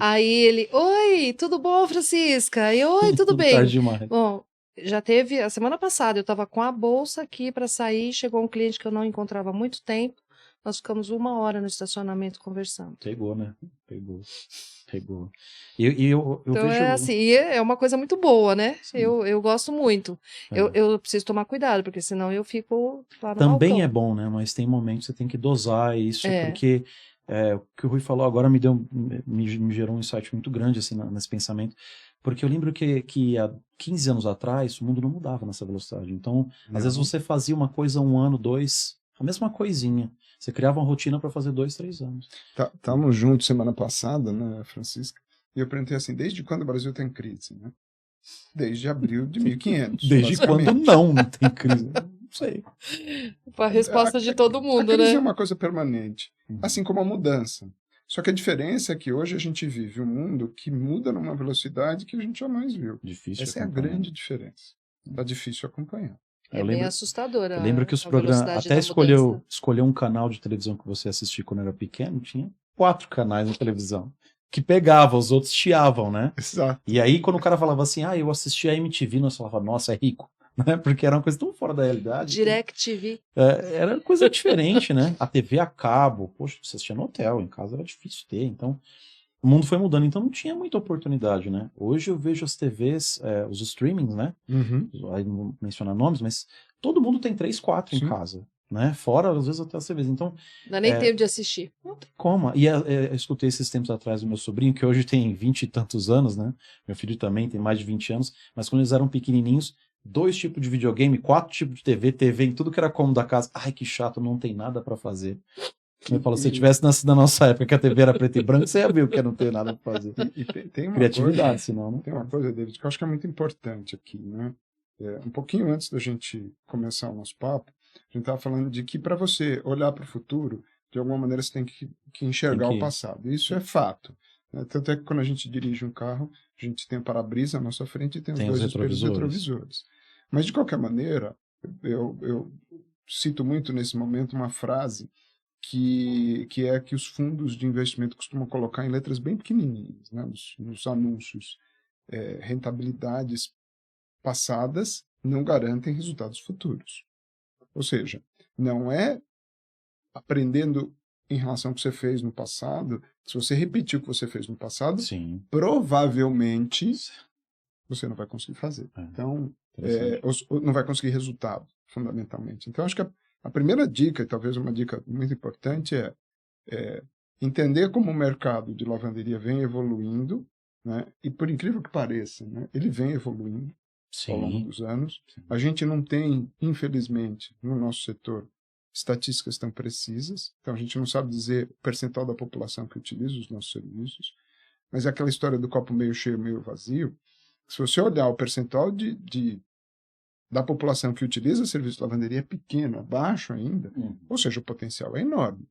aí ele, oi, tudo bom, Francisca? E oi, tudo bem? Tarde demais. Bom, já teve, a semana passada, eu estava com a bolsa aqui para sair, chegou um cliente que eu não encontrava há muito tempo, nós ficamos 1 hora no estacionamento conversando. Pegou, né? Pegou. E eu então vejo... é assim, é uma coisa muito boa, né? Eu gosto muito. Eu preciso tomar cuidado, porque senão eu fico lá no Também balcão. é bom, né? Mas tem momentos que você tem que dosar isso, porque o que o Rui falou agora me gerou um insight muito grande assim, nesse pensamento, porque eu lembro que há 15 anos atrás o mundo não mudava nessa velocidade. Então, às vezes você fazia uma coisa 1 ano, 2, A mesma coisinha. Você criava uma rotina para fazer 2, 3 anos. Estávamos juntos semana passada, né, Francisca? E eu perguntei assim, desde quando o Brasil tem crise, né? Desde abril de 1500. Desde quando não tem crise? Não sei. Foi a resposta de todo mundo, né? A crise né? é uma coisa permanente, assim como a mudança. Só que a diferença é que hoje a gente vive um mundo que muda numa velocidade que a gente jamais viu. Difícil Essa é a grande diferença. Está difícil acompanhar. Bem assustadora. Eu lembro que os programas, até escolher um canal de televisão que você assistia quando era pequeno, tinha 4 canais na televisão. Que pegava, os outros chiavam, né? Exato. E aí, quando o cara falava assim, eu assisti a MTV, nós falava, nossa, é rico. Né? Porque era uma coisa tão fora da realidade. DirecTV. Era coisa diferente, né? A TV a cabo, poxa, você assistia no hotel, em casa era difícil ter, então o mundo foi mudando, então não tinha muita oportunidade, né? Hoje eu vejo as TVs, os streamings, né? Aí não vou mencionar nomes, mas todo mundo tem 3, 4 em casa, né? Fora, às vezes, até as TVs. Então, não nem tempo de assistir. Não tem como. E eu escutei esses tempos atrás do meu sobrinho, que hoje tem 20 e tantos anos, né? Meu filho também tem mais de 20 anos, mas quando eles eram pequenininhos, 2 tipos de videogame, 4 tipos de TV em tudo que era cômodo da casa. Ai, que chato, não tem nada pra fazer. Eu falo, se você tivesse nascido na nossa época, que a TV era preto e branco, você ia ver o que não ter nada pra fazer. Tem uma criatividade, coisa, senão, né? Tem uma coisa, David, que eu acho que é muito importante aqui, né? Um pouquinho antes da gente começar o nosso papo, a gente estava falando de que para você olhar para o futuro, de alguma maneira você tem que enxergar o passado. Isso é fato. Né? Tanto é que quando a gente dirige um carro, a gente tem o para-brisa à nossa frente e tem os 2 espelhos retrovisores. Mas, de qualquer maneira, eu cito muito nesse momento uma frase que é que os fundos de investimento costumam colocar em letras bem pequenininhas, né? Nos anúncios. Rentabilidades passadas não garantem resultados futuros. Ou seja, não é aprendendo em relação ao que você fez no passado. Se você repetir o que você fez no passado, provavelmente você não vai conseguir fazer. Então, não vai conseguir resultado, fundamentalmente. Então, acho que a primeira dica, e talvez uma dica muito importante, é entender como o mercado de lavanderia vem evoluindo, né? E por incrível que pareça, né? Ele vem evoluindo ao longo dos anos. A gente não tem, infelizmente, no nosso setor, estatísticas tão precisas, então a gente não sabe dizer o percentual da população que utiliza os nossos serviços, mas é aquela história do copo meio cheio, meio vazio. Se você olhar o percentual da população que utiliza serviço de lavanderia é pequeno, é baixo ainda, ou seja, o potencial é enorme.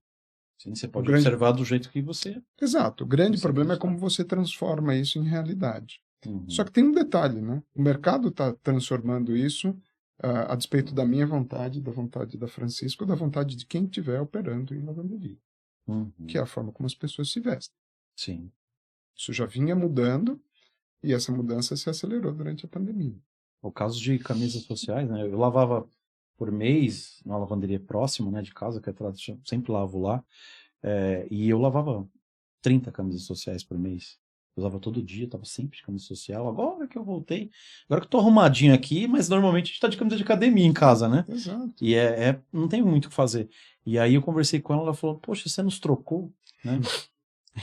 Sim, você pode observar do jeito que você... Exato. O grande problema é como você transforma isso em realidade. Só que tem um detalhe, né? O mercado está transformando isso a despeito da minha vontade, da vontade da Francisca, ou da vontade de quem estiver operando em lavanderia, que é a forma como as pessoas se vestem. Sim. Isso já vinha mudando e essa mudança se acelerou durante a pandemia. O caso de camisas sociais, né? Eu lavava por mês numa lavanderia próxima, né, de casa, que é tradição, sempre lavo lá, e eu lavava 30 camisas sociais por mês. Eu usava todo dia, tava sempre de camisa social. Agora que eu voltei, agora que eu tô arrumadinho aqui, mas normalmente a gente tá de camisa de academia em casa, né? Exato. E não tem muito o que fazer. E aí eu conversei com ela falou, poxa, você nos trocou, né?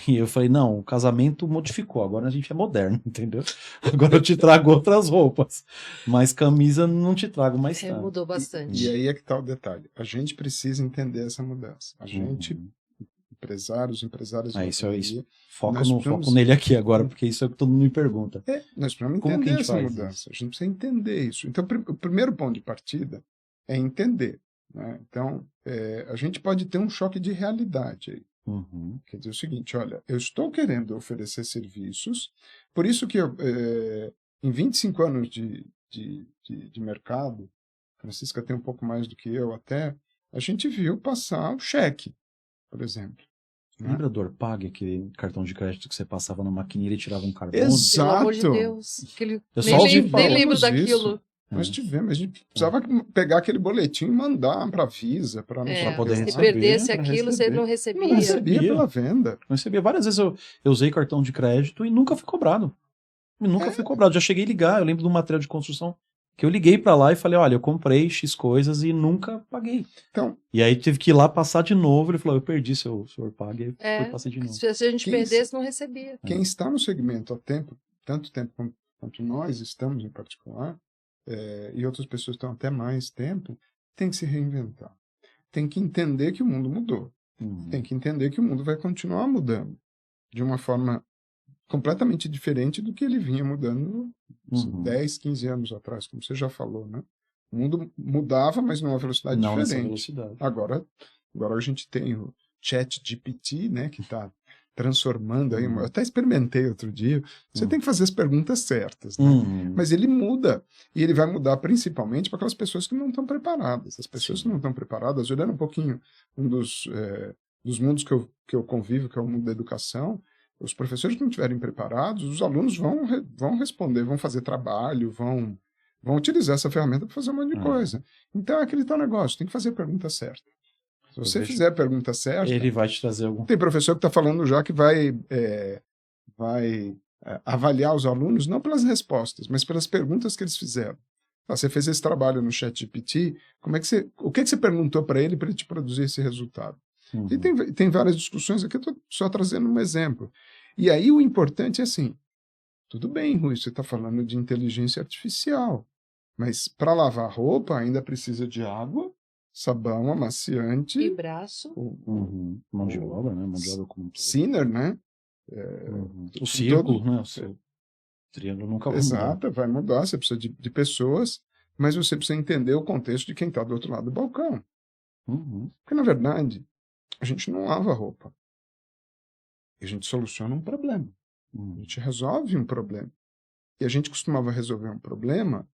E eu falei, não, o casamento modificou, agora a gente é moderno, entendeu? Agora eu te trago outras roupas, mas camisa não te trago mais tanto. Mudou bastante. E aí é que tá o detalhe. A gente precisa entender essa mudança. A gente, empresários, isso foco nele aqui agora, porque isso é o que todo mundo me pergunta. Nós precisamos entender essa mudança. A gente precisa entender isso. Então, o primeiro ponto de partida é entender. Né? Então, a gente pode ter um choque de realidade aí. Quer dizer o seguinte, olha, eu estou querendo oferecer serviços, por isso que em 25 anos de mercado, a Francisca tem um pouco mais do que eu até, a gente viu passar o cheque, por exemplo. Né? Lembra do Orpag, aquele cartão de crédito que você passava na maquininha e tirava um carbono? Exato! Pelo amor de Deus. Nem lembro daquilo. Nós tivemos, a gente precisava pegar aquele boletim e mandar para a Visa, para poder receber. Se perdesse aquilo, você não recebia. Não recebia pela venda. Não recebia. Várias vezes eu usei cartão de crédito e nunca fui cobrado. Fui cobrado. Já cheguei a ligar. Eu lembro de um material de construção que eu liguei para lá e falei, olha, eu comprei X coisas e nunca paguei. Então, e aí tive que ir lá passar de novo. Ele falou, eu perdi seu Orpag. E foi passar de novo. Se a gente perdesse, não recebia. Quem está no segmento há tanto tempo quanto nós estamos em particular, e outras pessoas estão até mais tempo, tem que se reinventar. tem que entender que o mundo mudou. Tem que entender que o mundo vai continuar mudando de uma forma completamente diferente do que ele vinha mudando 10, 15 anos atrás, como você já falou, né? O mundo mudava, mas numa velocidade diferente. Agora a gente tem o ChatGPT, né, que está transformando aí. Eu até experimentei outro dia. Você tem que fazer as perguntas certas, né? Mas ele muda. E ele vai mudar principalmente para aquelas pessoas que não estão preparadas. As pessoas que não estão preparadas, olhando um pouquinho dos mundos que eu convivo, que é o mundo da educação, os professores que não estiverem preparados, os alunos vão responder, vão fazer trabalho, vão utilizar essa ferramenta para fazer um monte de coisa. Então é aquele tal negócio, tem que fazer a pergunta certa. Se você fizer a pergunta certa... Ele vai te trazer algum... Tem professor que está falando já que vai avaliar os alunos não pelas respostas, mas pelas perguntas que eles fizeram. Você fez esse trabalho no ChatGPT, o que você perguntou para ele te produzir esse resultado? E tem várias discussões aqui, eu estou só trazendo um exemplo. E aí o importante é assim, tudo bem, Rui, você está falando de inteligência artificial, mas para lavar roupa ainda precisa de água, sabão, amaciante... E braço. Mão de obra, né? Mão de obra como Sinner, né? O círculo, né? O triângulo nunca vai mudar. Exato, vai mudar, você precisa de pessoas, mas você precisa entender o contexto de quem está do outro lado do balcão. Porque, na verdade, a gente não lava roupa. A gente soluciona um problema. A gente resolve um problema. E a gente costumava resolver um problema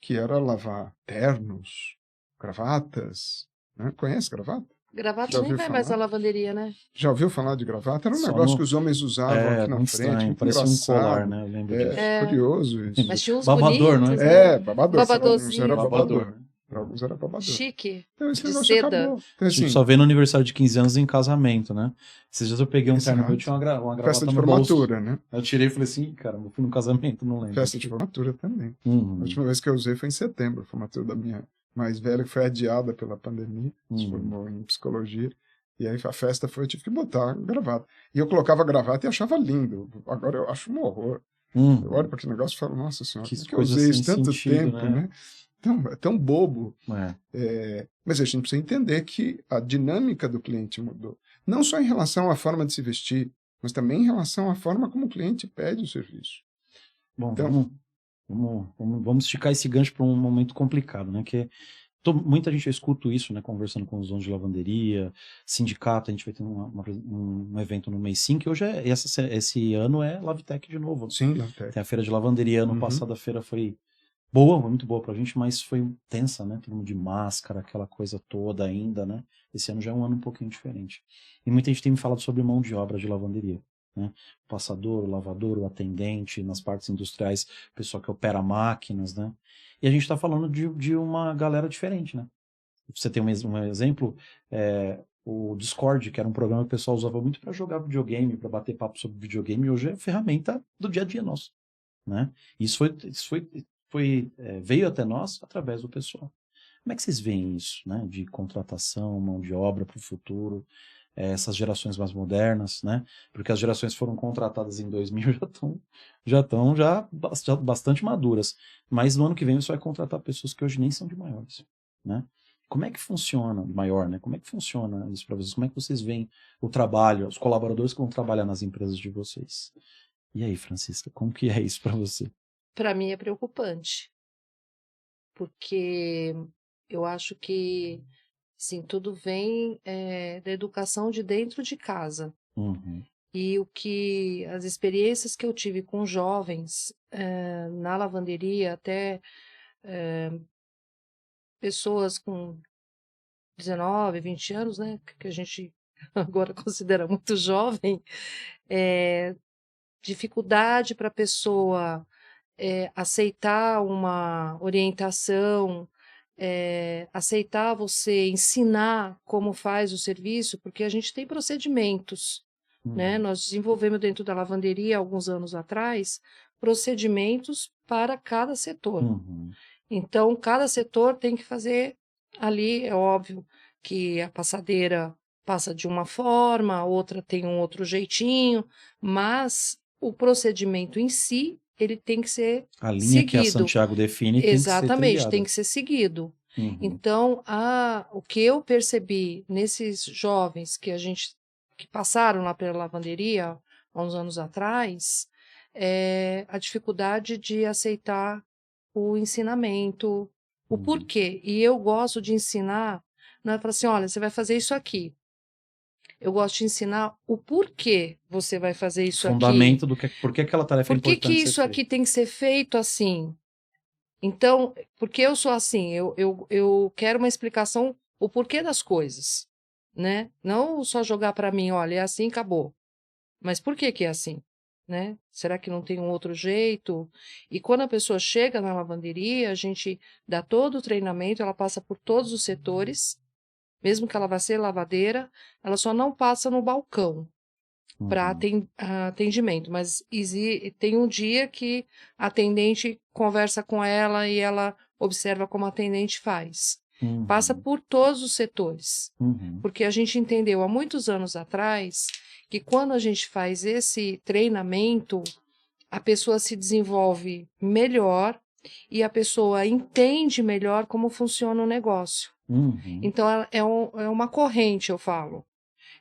que era lavar ternos, gravatas. Né? Conhece gravata? Gravata nem vai mais na lavanderia, né? Já ouviu falar de gravata? Era um negócio que os homens usavam aqui na frente. Muito parece um colar, né? Eu lembro disso. Curioso isso. Mas tinha uns babador, bonitos, não é? Babador. Babadorzinho. Era babador. Para alguns era babador. Chique. Então esse de negócio seda. acabou. Então, a gente só vê no aniversário de 15 anos em casamento, né? Esses dias eu peguei um terno meu, tinha uma gravata festa de no formatura, bolso. né? Eu tirei e falei assim, cara, eu fui no casamento, não lembro. Festa de formatura também. A última vez que eu usei foi em setembro, a formatura da minha mais velha, que foi adiada pela pandemia, se formou em psicologia. E aí a festa foi, eu tive que botar gravata. E eu colocava gravata e achava lindo. Agora eu acho um horror. Eu olho para aquele negócio e falo, nossa senhora, como é que eu usei isso tanto tempo, né? É tão bobo. Mas a gente precisa entender que a dinâmica do cliente mudou. Não só em relação à forma de se vestir, mas também em relação à forma como o cliente pede o serviço. Bom, então, vamos esticar esse gancho para um momento complicado, né? Que muita gente, eu escuto isso, né? Conversando com os donos de lavanderia, sindicato, a gente vai ter um evento no mês 5, que hoje esse ano é Lavtech de novo. Sim, Lavtech. Tem a feira de lavanderia, ano passado a feira foi boa, muito boa pra gente, mas foi tensa, né? Todo mundo de máscara, aquela coisa toda ainda, né? Esse ano já é um ano um pouquinho diferente. E muita gente tem me falado sobre mão de obra de lavanderia, né? O passador, o lavador, o atendente, nas partes industriais, o pessoal que opera máquinas, né? E a gente tá falando de uma galera diferente, né? Você tem um exemplo, o Discord, que era um programa que o pessoal usava muito para jogar videogame, para bater papo sobre videogame, e hoje é ferramenta do dia a dia nosso, né? Isso veio até nós através do pessoal. Como é que vocês veem isso, né? De contratação, mão de obra para o futuro, essas gerações mais modernas, né? Porque as gerações foram contratadas em 2000 já estão bastante maduras. Mas no ano que vem você vai contratar pessoas que hoje nem são de maiores, né? Como é que funciona, maior, né? Como é que funciona isso para vocês? Como é que vocês veem o trabalho, os colaboradores que vão trabalhar nas empresas de vocês? E aí, Francisca, como que é isso para você? Para mim é preocupante, porque eu acho que sim, tudo vem da educação de dentro de casa. E as experiências que eu tive com jovens na lavanderia, até pessoas com 19, 20 anos, né, que a gente agora considera muito jovem, dificuldade para a pessoa aceitar uma orientação, aceitar você ensinar como faz o serviço, porque a gente tem procedimentos, né? Nós desenvolvemos dentro da lavanderia, alguns anos atrás, procedimentos para cada setor. Então, cada setor tem que fazer ali, é óbvio que a passadeira passa de uma forma, a outra tem um outro jeitinho, mas o procedimento em si, ele tem que ser a linha seguido. Que a Santiago define Exatamente, tem que ser seguido. Então, o que eu percebi nesses jovens que passaram lá pela lavanderia há uns anos atrás, é a dificuldade de aceitar o ensinamento, o porquê. E eu gosto de ensinar, não é para assim, olha, você vai fazer isso aqui. Eu gosto de ensinar o porquê você vai fazer isso aqui. Fundamento do que, por que aquela tarefa é importante. Por que isso aqui tem que ser feito assim? Então, porque eu sou assim, eu quero uma explicação, o porquê das coisas, né? Não só jogar para mim, olha, é assim, acabou. Mas por que é assim? Né? Será que não tem um outro jeito? E quando a pessoa chega na lavanderia, a gente dá todo o treinamento, ela passa por todos os setores, mesmo que ela vá ser lavadeira, ela só não passa no balcão para atendimento, mas tem um dia que a atendente conversa com ela e ela observa como a atendente faz. Passa por todos os setores, porque a gente entendeu há muitos anos atrás que quando a gente faz esse treinamento, a pessoa se desenvolve melhor e a pessoa entende melhor como funciona o negócio. Então, é uma corrente, eu falo.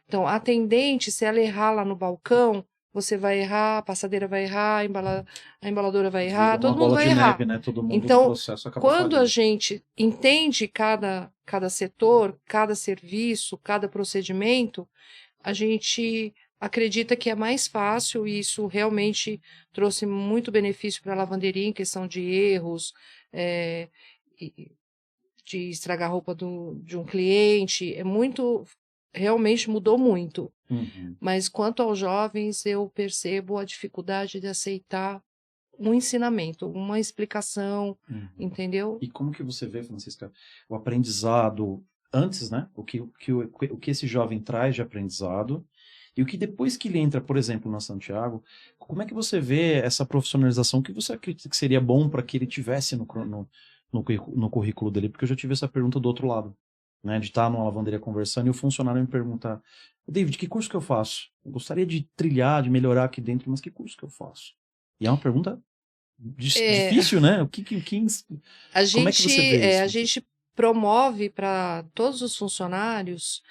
Então, a atendente, se ela errar lá no balcão, você vai errar, a passadeira vai errar, a embaladora vai errar, todo mundo vai errar. Neve, né? Todo mundo então, quando a gente entende cada setor, cada serviço, cada procedimento, a gente acredita que é mais fácil e isso realmente trouxe muito benefício para a lavanderia em questão de erros, de estragar a roupa de um cliente. Realmente mudou muito. Mas quanto aos jovens, eu percebo a dificuldade de aceitar um ensinamento, uma explicação, entendeu? E como que você vê, Francisca, o aprendizado antes, né? O que esse jovem traz de aprendizado e o que depois que ele entra, por exemplo, na Santiago, como é que você vê essa profissionalização que você acredita que seria bom para que ele tivesse no currículo dele? Porque eu já tive essa pergunta do outro lado. Né, de estar numa lavanderia conversando e o funcionário me perguntar: David, que curso que eu faço? Eu gostaria de trilhar, de melhorar aqui dentro, mas que curso que eu faço? E é uma pergunta difícil, né? Como é que você vê isso? A gente promove para todos os funcionários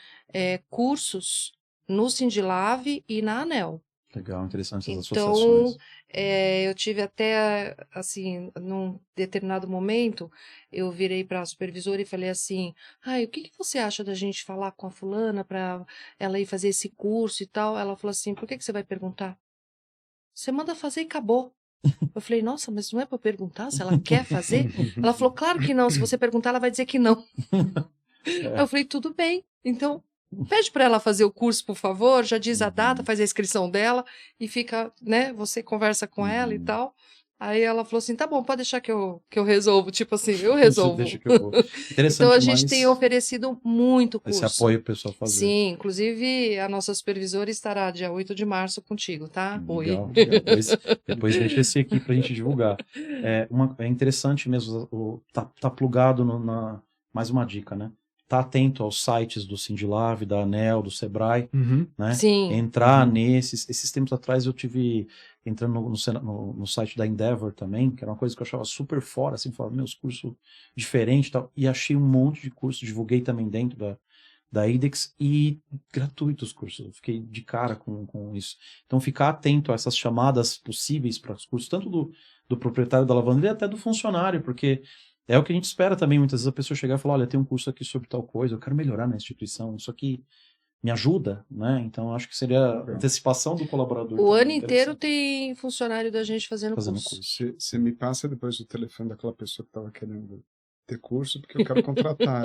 cursos no Sindilave e na ANEL. Legal, interessante essas associações. Eu tive até, assim, num determinado momento, eu virei para a supervisora e falei assim, o que você acha da gente falar com a fulana para ela ir fazer esse curso e tal? Ela falou assim, por que você vai perguntar? Você manda fazer e acabou. Eu falei, nossa, mas não é para perguntar se ela quer fazer? Ela falou, claro que não, se você perguntar ela vai dizer que não. Eu falei, tudo bem, então pede para ela fazer o curso, por favor, já diz a data, faz a inscrição dela e fica, né, você conversa com ela e tal. Aí ela falou assim, tá bom, pode deixar que eu resolvo, tipo assim, eu resolvo. Deixa que eu vou. Então a gente tem oferecido muito curso. Esse apoio o pessoal fazer. Sim, inclusive a nossa supervisora estará dia 8 de março contigo, tá? Legal. Depois deixa esse aqui pra gente divulgar. É interessante mesmo, tá plugado mais uma dica, né? Tá atento aos sites do Sindilave, da ANEL, do Sebrae, né? Sim. Entrar esses tempos atrás eu tive entrando no site da Endeavor também, que era uma coisa que eu achava super fora, assim, falava, meus cursos diferentes e tal, e achei um monte de cursos, divulguei também dentro da IDEX e gratuitos cursos, eu fiquei de cara com isso. Então ficar atento a essas chamadas possíveis para os cursos, tanto do proprietário da lavanderia até do funcionário, porque é o que a gente espera também, muitas vezes a pessoa chegar e falar, olha, tem um curso aqui sobre tal coisa, eu quero melhorar na instituição, isso aqui me ajuda, né? Então acho que seria a antecipação do colaborador. O ano inteiro tem funcionário da gente fazendo curso. Você me passa depois o telefone daquela pessoa que estava querendo ter curso, porque eu quero contratar.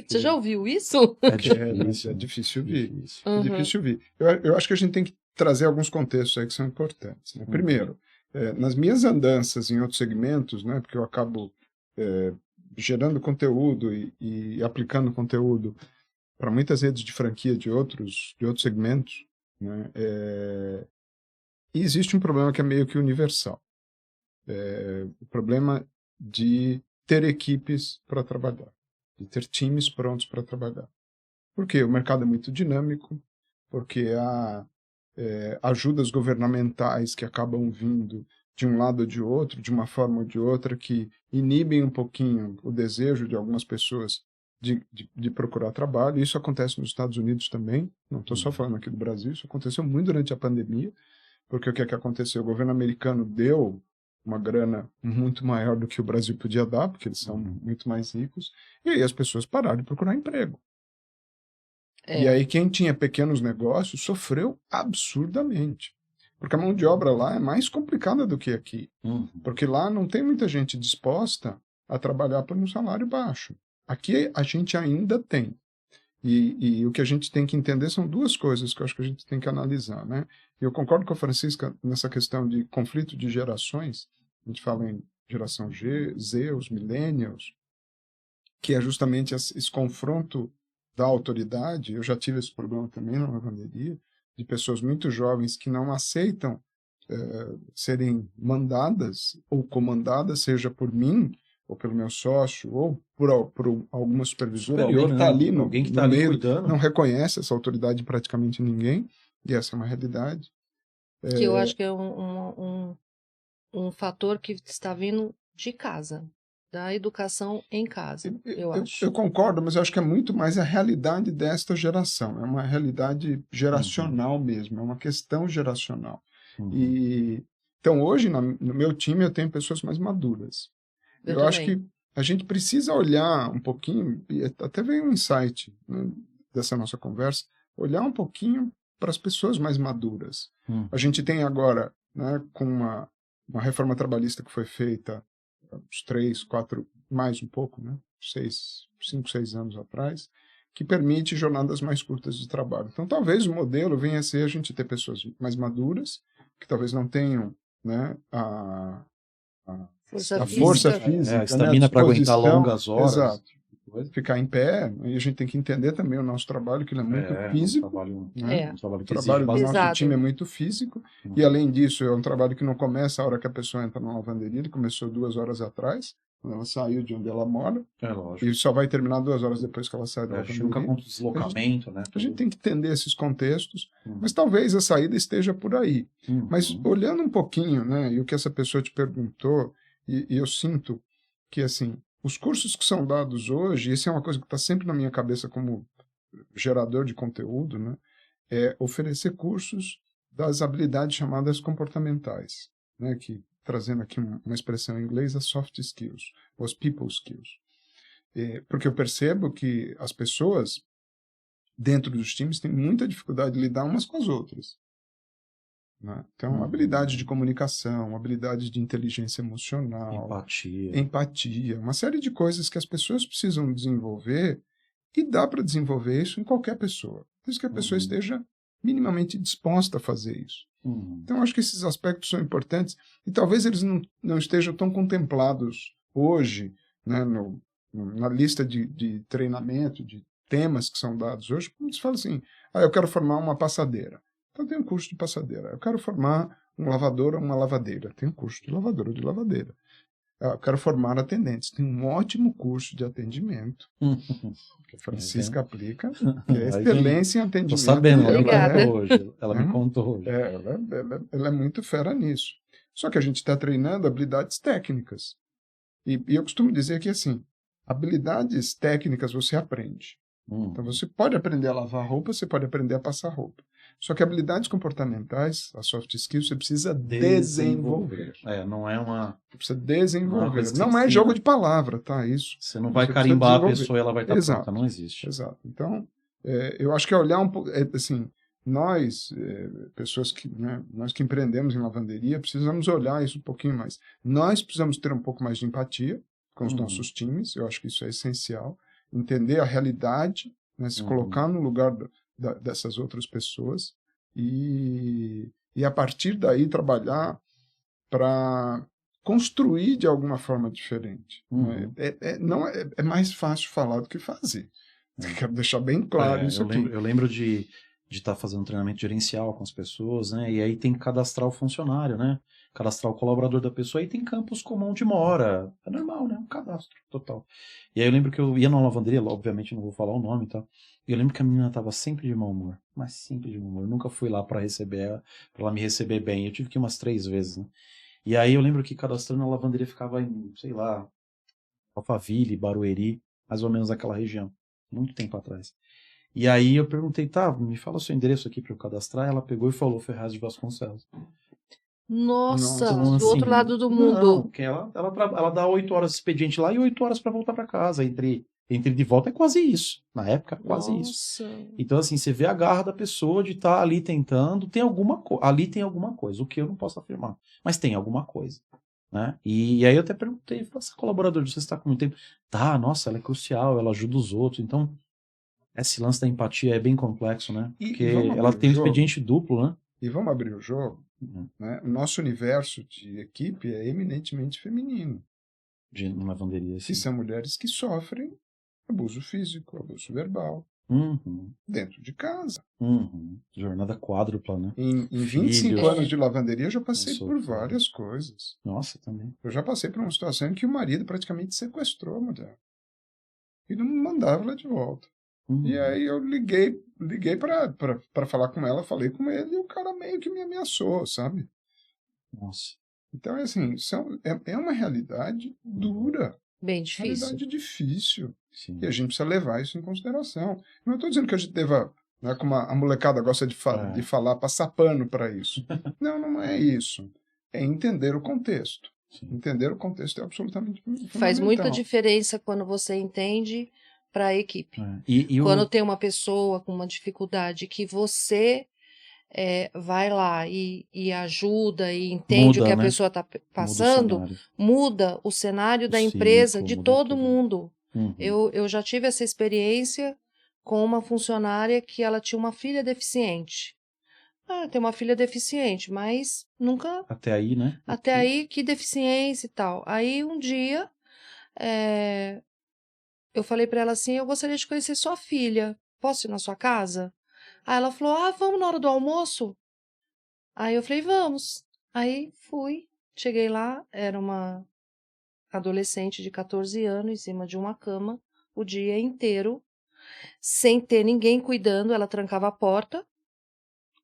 Você já ouviu isso? É difícil ouvir. É difícil ouvir. Eu acho que a gente tem que trazer alguns contextos aí que são importantes. Né? Primeiro, nas minhas andanças em outros segmentos, né, porque eu acabo gerando conteúdo e aplicando conteúdo para muitas redes de franquia de outros segmentos, né, e existe um problema que é meio que universal. O problema de ter equipes para trabalhar, de ter times prontos para trabalhar. Por quê? O mercado é muito dinâmico, porque há ajudas governamentais que acabam vindo de um lado ou de outro, de uma forma ou de outra, que inibem um pouquinho o desejo de algumas pessoas de procurar trabalho. Isso acontece nos Estados Unidos também, não estou só falando aqui do Brasil, isso aconteceu muito durante a pandemia, porque o que é que aconteceu? O governo americano deu uma grana muito maior do que o Brasil podia dar, porque eles são muito mais ricos, e aí as pessoas pararam de procurar emprego. E aí quem tinha pequenos negócios sofreu absurdamente. Porque a mão de obra lá é mais complicada do que aqui. Porque lá não tem muita gente disposta a trabalhar por um salário baixo. Aqui a gente ainda tem. E o que a gente tem que entender são duas coisas que eu acho que a gente tem que analisar, né? Eu concordo com a Francisca nessa questão de conflito de gerações. A gente fala em geração Z, os millennials, que é justamente esse confronto da autoridade. Eu já tive esse problema também na lavanderia, de pessoas muito jovens que não aceitam serem mandadas ou comandadas, seja por mim, ou pelo meu sócio, ou por alguma supervisora, alguém que está ali no meio, cuidando. Não reconhece essa autoridade em praticamente ninguém, e essa é uma realidade. Que eu acho que é um fator que está vindo de casa, da educação em casa, eu acho. Eu concordo, mas eu acho que é muito mais a realidade desta geração, é uma realidade geracional mesmo, é uma questão geracional. Então hoje, no meu time, eu tenho pessoas mais maduras. Eu acho que a gente precisa olhar um pouquinho, e até veio um insight, né, dessa nossa conversa, olhar um pouquinho para as pessoas mais maduras. A gente tem agora, né, com uma reforma trabalhista que foi feita uns 3, 4, mais um pouco, né, 5, 6 anos atrás, que permite jornadas mais curtas de trabalho. Então talvez o modelo venha a ser a gente ter pessoas mais maduras, que talvez não tenham, né, a força física, a estamina, né, para aguentar longas horas. Exato. Ficar em pé, e a gente tem que entender também o nosso trabalho, que ele é muito físico. O trabalho do nosso time é muito físico, e além disso, é um trabalho que não começa a hora que a pessoa entra na lavanderia, ele começou 2 horas atrás, quando ela saiu de onde ela mora, e só vai terminar 2 horas depois que ela sai da lavanderia. Nunca conta o deslocamento, né? A gente tem que entender esses contextos, mas talvez a saída esteja por aí. Mas olhando um pouquinho, né, e o que essa pessoa te perguntou, e eu sinto que, assim, os cursos que são dados hoje, isso é uma coisa que está sempre na minha cabeça como gerador de conteúdo, né, é oferecer cursos das habilidades chamadas comportamentais, né, que, trazendo aqui uma expressão em inglês, as soft skills, ou as people skills. Porque eu percebo que as pessoas dentro dos times têm muita dificuldade de lidar umas com as outras. Né? Então, habilidade de comunicação, habilidade de inteligência emocional, empatia, uma série de coisas que as pessoas precisam desenvolver, e dá para desenvolver isso em qualquer pessoa, desde que a pessoa esteja minimamente disposta a fazer isso. Então, acho que esses aspectos são importantes, e talvez eles não estejam tão contemplados hoje, né, na lista de treinamento, de temas que são dados hoje, como se fala assim, eu quero formar uma passadeira. Então tem um curso de passadeira. Eu quero formar um lavador ou uma lavadeira. Tem um curso de lavador ou de lavadeira. Eu quero formar atendentes. Tem um ótimo curso de atendimento que a Francisca aplica, que é excelência em atendimento. Estou sabendo, ela me contou hoje. Ela é muito fera nisso. Só que a gente está treinando habilidades técnicas. E eu costumo dizer que, assim, habilidades técnicas você aprende. Então você pode aprender a lavar roupa, você pode aprender a passar roupa. Só que habilidades comportamentais, as soft skills, você precisa desenvolver. Não é uma... Você precisa desenvolver. Não é jogo de palavra, tá? Isso. Você não vai carimbar a pessoa e ela vai estar pronta. Não existe. Exato. Então, eu acho que é olhar um pouco... assim, nós, pessoas que... né, nós que empreendemos em lavanderia, precisamos olhar isso um pouquinho mais. Nós precisamos ter um pouco mais de empatia com os nossos times. Eu acho que isso é essencial. Entender a realidade, né, se colocar no lugar dessas outras pessoas e a partir daí trabalhar para construir de alguma forma diferente. É mais fácil falar do que fazer. Quero deixar bem claro isso aqui. Eu lembro de estar fazendo treinamento gerencial com as pessoas, né? E aí tem que cadastrar o funcionário, né? Cadastrar o colaborador da pessoa, e tem campos como onde mora. É normal, né? Um cadastro total. E aí eu lembro que eu ia numa lavanderia, obviamente não vou falar o nome e tal, e eu lembro que a menina estava sempre de mau humor, mas sempre de mau humor. Eu nunca fui lá para ela me receber bem. Eu tive que ir umas 3 vezes, né? E aí eu lembro que cadastrando a lavanderia ficava em, sei lá, Alphaville, Barueri, mais ou menos aquela região, muito tempo atrás. E aí eu perguntei, tá, me fala o seu endereço aqui para eu cadastrar. Ela pegou e falou Ferraz de Vasconcelos. Nossa, então, do assim, outro lado do mundo. Porque ela dá 8 horas de expediente lá e 8 horas para voltar para casa. Entre de volta é quase isso. Na época, quase isso. Então, assim, você vê a garra da pessoa de estar ali tentando. Ali tem alguma coisa, o que eu não posso afirmar. Mas tem alguma coisa. Né? E aí eu até perguntei, essa colaboradora, você está com muito tempo? Tá, nossa, ela é crucial, ela ajuda os outros. Então, esse lance da empatia é bem complexo, né? Porque ela tem um expediente duplo, né? E vamos abrir o jogo. Né? O nosso universo de equipe é eminentemente feminino. De lavanderia, sim. Que são mulheres que sofrem abuso físico, abuso verbal. Dentro de casa. Jornada quádrupla, né? Em 25 anos de lavanderia, eu já passei por várias coisas. Nossa, também. Eu já passei por uma situação em que o marido praticamente sequestrou a mulher. E não mandava ela de volta. E aí eu liguei para falar com ela, falei com ele, e o cara meio que me ameaçou, sabe? Nossa. Então, assim, é uma realidade dura. Bem difícil. Uma realidade difícil. Sim. E a gente precisa levar isso em consideração. Não estou dizendo que a gente deva, né, como a molecada gosta de falar, passar pano para isso. Não é isso. É entender o contexto. Sim. Entender o contexto é absolutamente fundamental. Faz muita diferença quando você entende para a equipe. Quando tem uma pessoa com uma dificuldade que você vai lá e ajuda e entende o que a pessoa está passando, muda o cenário da empresa, de todo mundo. Eu já tive essa experiência com uma funcionária que ela tinha uma filha deficiente. Tem uma filha deficiente, mas nunca... Até aí, né? Até aí, que deficiência e tal. Aí, um dia, eu falei para ela assim, eu gostaria de conhecer sua filha. Posso ir na sua casa? Aí ela falou, vamos na hora do almoço? Aí eu falei, vamos. Aí fui, cheguei lá, era uma adolescente de 14 anos em cima de uma cama o dia inteiro, sem ter ninguém cuidando, ela trancava a porta,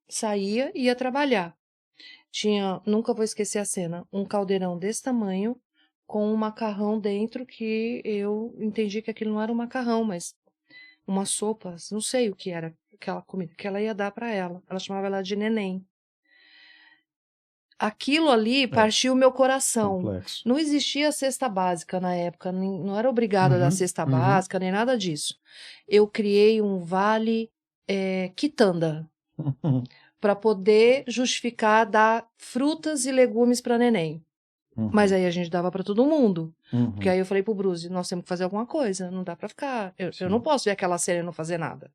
saía e ia trabalhar. Nunca vou esquecer a cena, um caldeirão desse tamanho, com um macarrão dentro que eu entendi que aquilo não era um macarrão, mas uma sopa, não sei o que era aquela comida, que ela ia dar para ela. Ela chamava ela de neném. Aquilo ali partiu o meu coração. Complexo. Não existia cesta básica na época, não era obrigada a dar cesta básica, nem nada disso. Eu criei um vale quitanda para poder justificar dar frutas e legumes para neném. Mas aí a gente dava para todo mundo. Porque aí eu falei pro Bruce, nós temos que fazer alguma coisa, não dá para ficar. Eu não posso ver aquela cena e não fazer nada.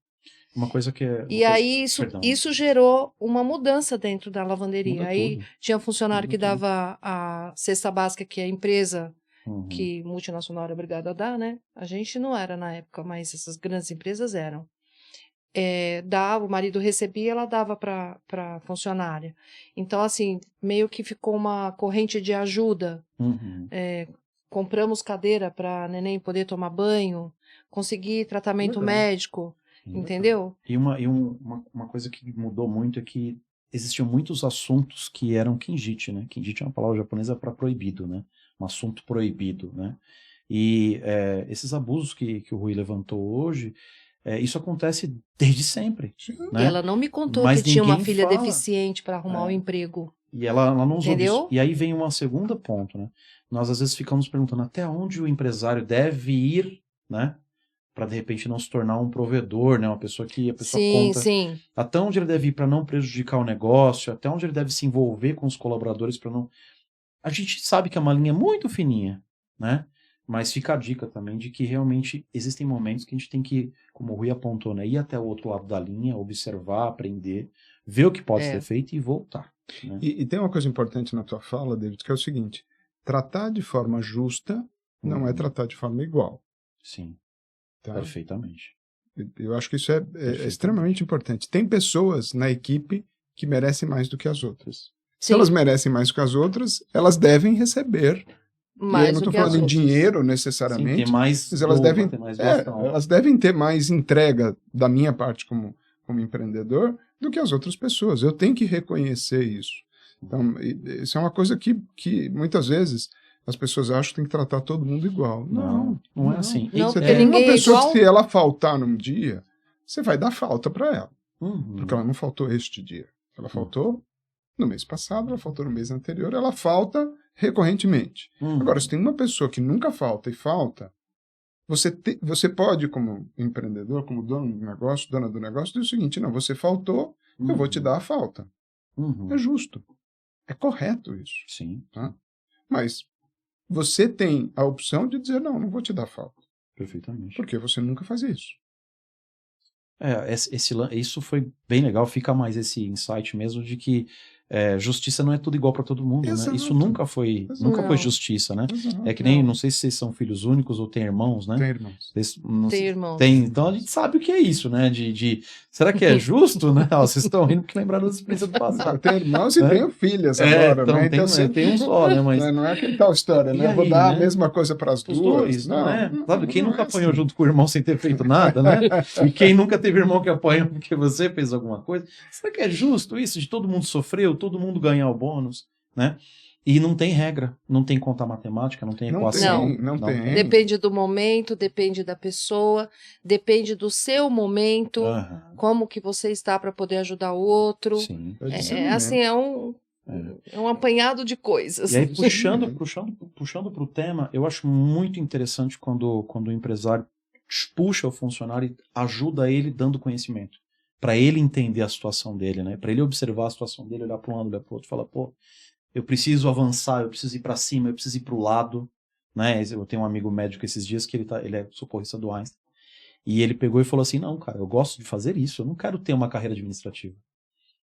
Uma coisa que aí isso gerou uma mudança dentro da lavanderia. Aí tinha funcionário que dava a cesta básica que a empresa, que multinacional era obrigada a dar, né? A gente não era na época, mas essas grandes empresas eram. O marido recebia, ela dava para funcionária. Então, assim, meio que ficou uma corrente de ajuda. Compramos cadeira para neném poder tomar banho, consegui tratamento médico. Entendeu? E uma coisa que mudou muito é que existiam muitos assuntos que eram kinjite, né? Kinjite é uma palavra japonesa para proibido, né? Um assunto proibido, né? E esses abusos que o Rui levantou hoje, isso acontece desde sempre. Né? E ela não me contou que tinha uma filha deficiente para arrumar um emprego. E ela não usou isso. E aí vem um segundo ponto, né? Nós às vezes ficamos perguntando até onde o empresário deve ir, né? Para de repente não se tornar um provedor, né? Uma pessoa que a pessoa conta. Sim. Até onde ele deve ir para não prejudicar o negócio, até onde ele deve se envolver com os colaboradores para não. A gente sabe que é uma linha muito fininha, né? Mas fica a dica também de que realmente existem momentos que a gente tem que, como o Rui apontou, né? Ir até o outro lado da linha, observar, aprender, ver o que pode ser feito e voltar. Né? E tem uma coisa importante na tua fala, David, que é o seguinte: tratar de forma justa não é tratar de forma igual. Sim. Tá? Perfeitamente. Eu acho que isso é extremamente importante. Tem pessoas na equipe que merecem mais do que as outras. Se elas merecem mais do que as outras, elas devem receber. E eu não estou falando em dinheiro necessariamente, ter mais mas elas devem ter mais entrega da minha parte como empreendedor do que as outras pessoas. Eu tenho que reconhecer isso. Então, isso é uma coisa que muitas vezes as pessoas acham que tem que tratar todo mundo igual. Não é assim. Não, você tem uma pessoa que, se ela faltar num dia, você vai dar falta para ela. Porque ela não faltou este dia. Ela faltou no mês passado, ela faltou no mês anterior, ela falta recorrentemente. Agora, se tem uma pessoa que nunca falta e falta, você pode, como empreendedor, como dono do negócio, dona do negócio, dizer o seguinte: não, você faltou, eu vou te dar a falta. É justo. É correto isso. Sim. Tá? Mas você tem a opção de dizer: não vou te dar falta. Perfeitamente. Porque você nunca faz isso. Isso foi bem legal, fica mais esse insight mesmo de que justiça não é tudo igual para todo mundo, né? Isso nunca foi justiça, né? Exato. É que nem, não sei se vocês são filhos únicos ou têm irmãos, né? Tem irmãos. Tem irmãos. Então a gente sabe o que é isso, né? Será que é justo, né? Vocês estão rindo porque lembraram das experiências do passado. Tem irmãos e tenho filhas agora, então, né? Tem um só, né? Mas... Não é aquele tal história, né? Vou dar a mesma coisa para as duas. Não, né? Sabe, quem nunca apanhou junto com o irmão sem ter feito nada, né? E quem nunca teve irmão que apanhou porque você fez alguma coisa? Será que é justo isso? De todo mundo sofreu, todo mundo ganhar o bônus, né? E não tem regra, não tem conta matemática, não tem equação. Não tem. Depende do momento, depende da pessoa, depende do seu momento, como que você está para poder ajudar o outro. Sim. É um apanhado de coisas. E aí, puxando para o tema, eu acho muito interessante quando o empresário puxa o funcionário e ajuda ele dando conhecimento, para ele entender a situação dele, né? Para ele observar a situação dele, olhar para um lado, olhar para o outro, falar, pô, eu preciso avançar, eu preciso ir para cima, eu preciso ir para o lado, né? Eu tenho um amigo médico esses dias que ele é socorrista do Einstein, e ele pegou e falou assim: não, cara, eu gosto de fazer isso, eu não quero ter uma carreira administrativa.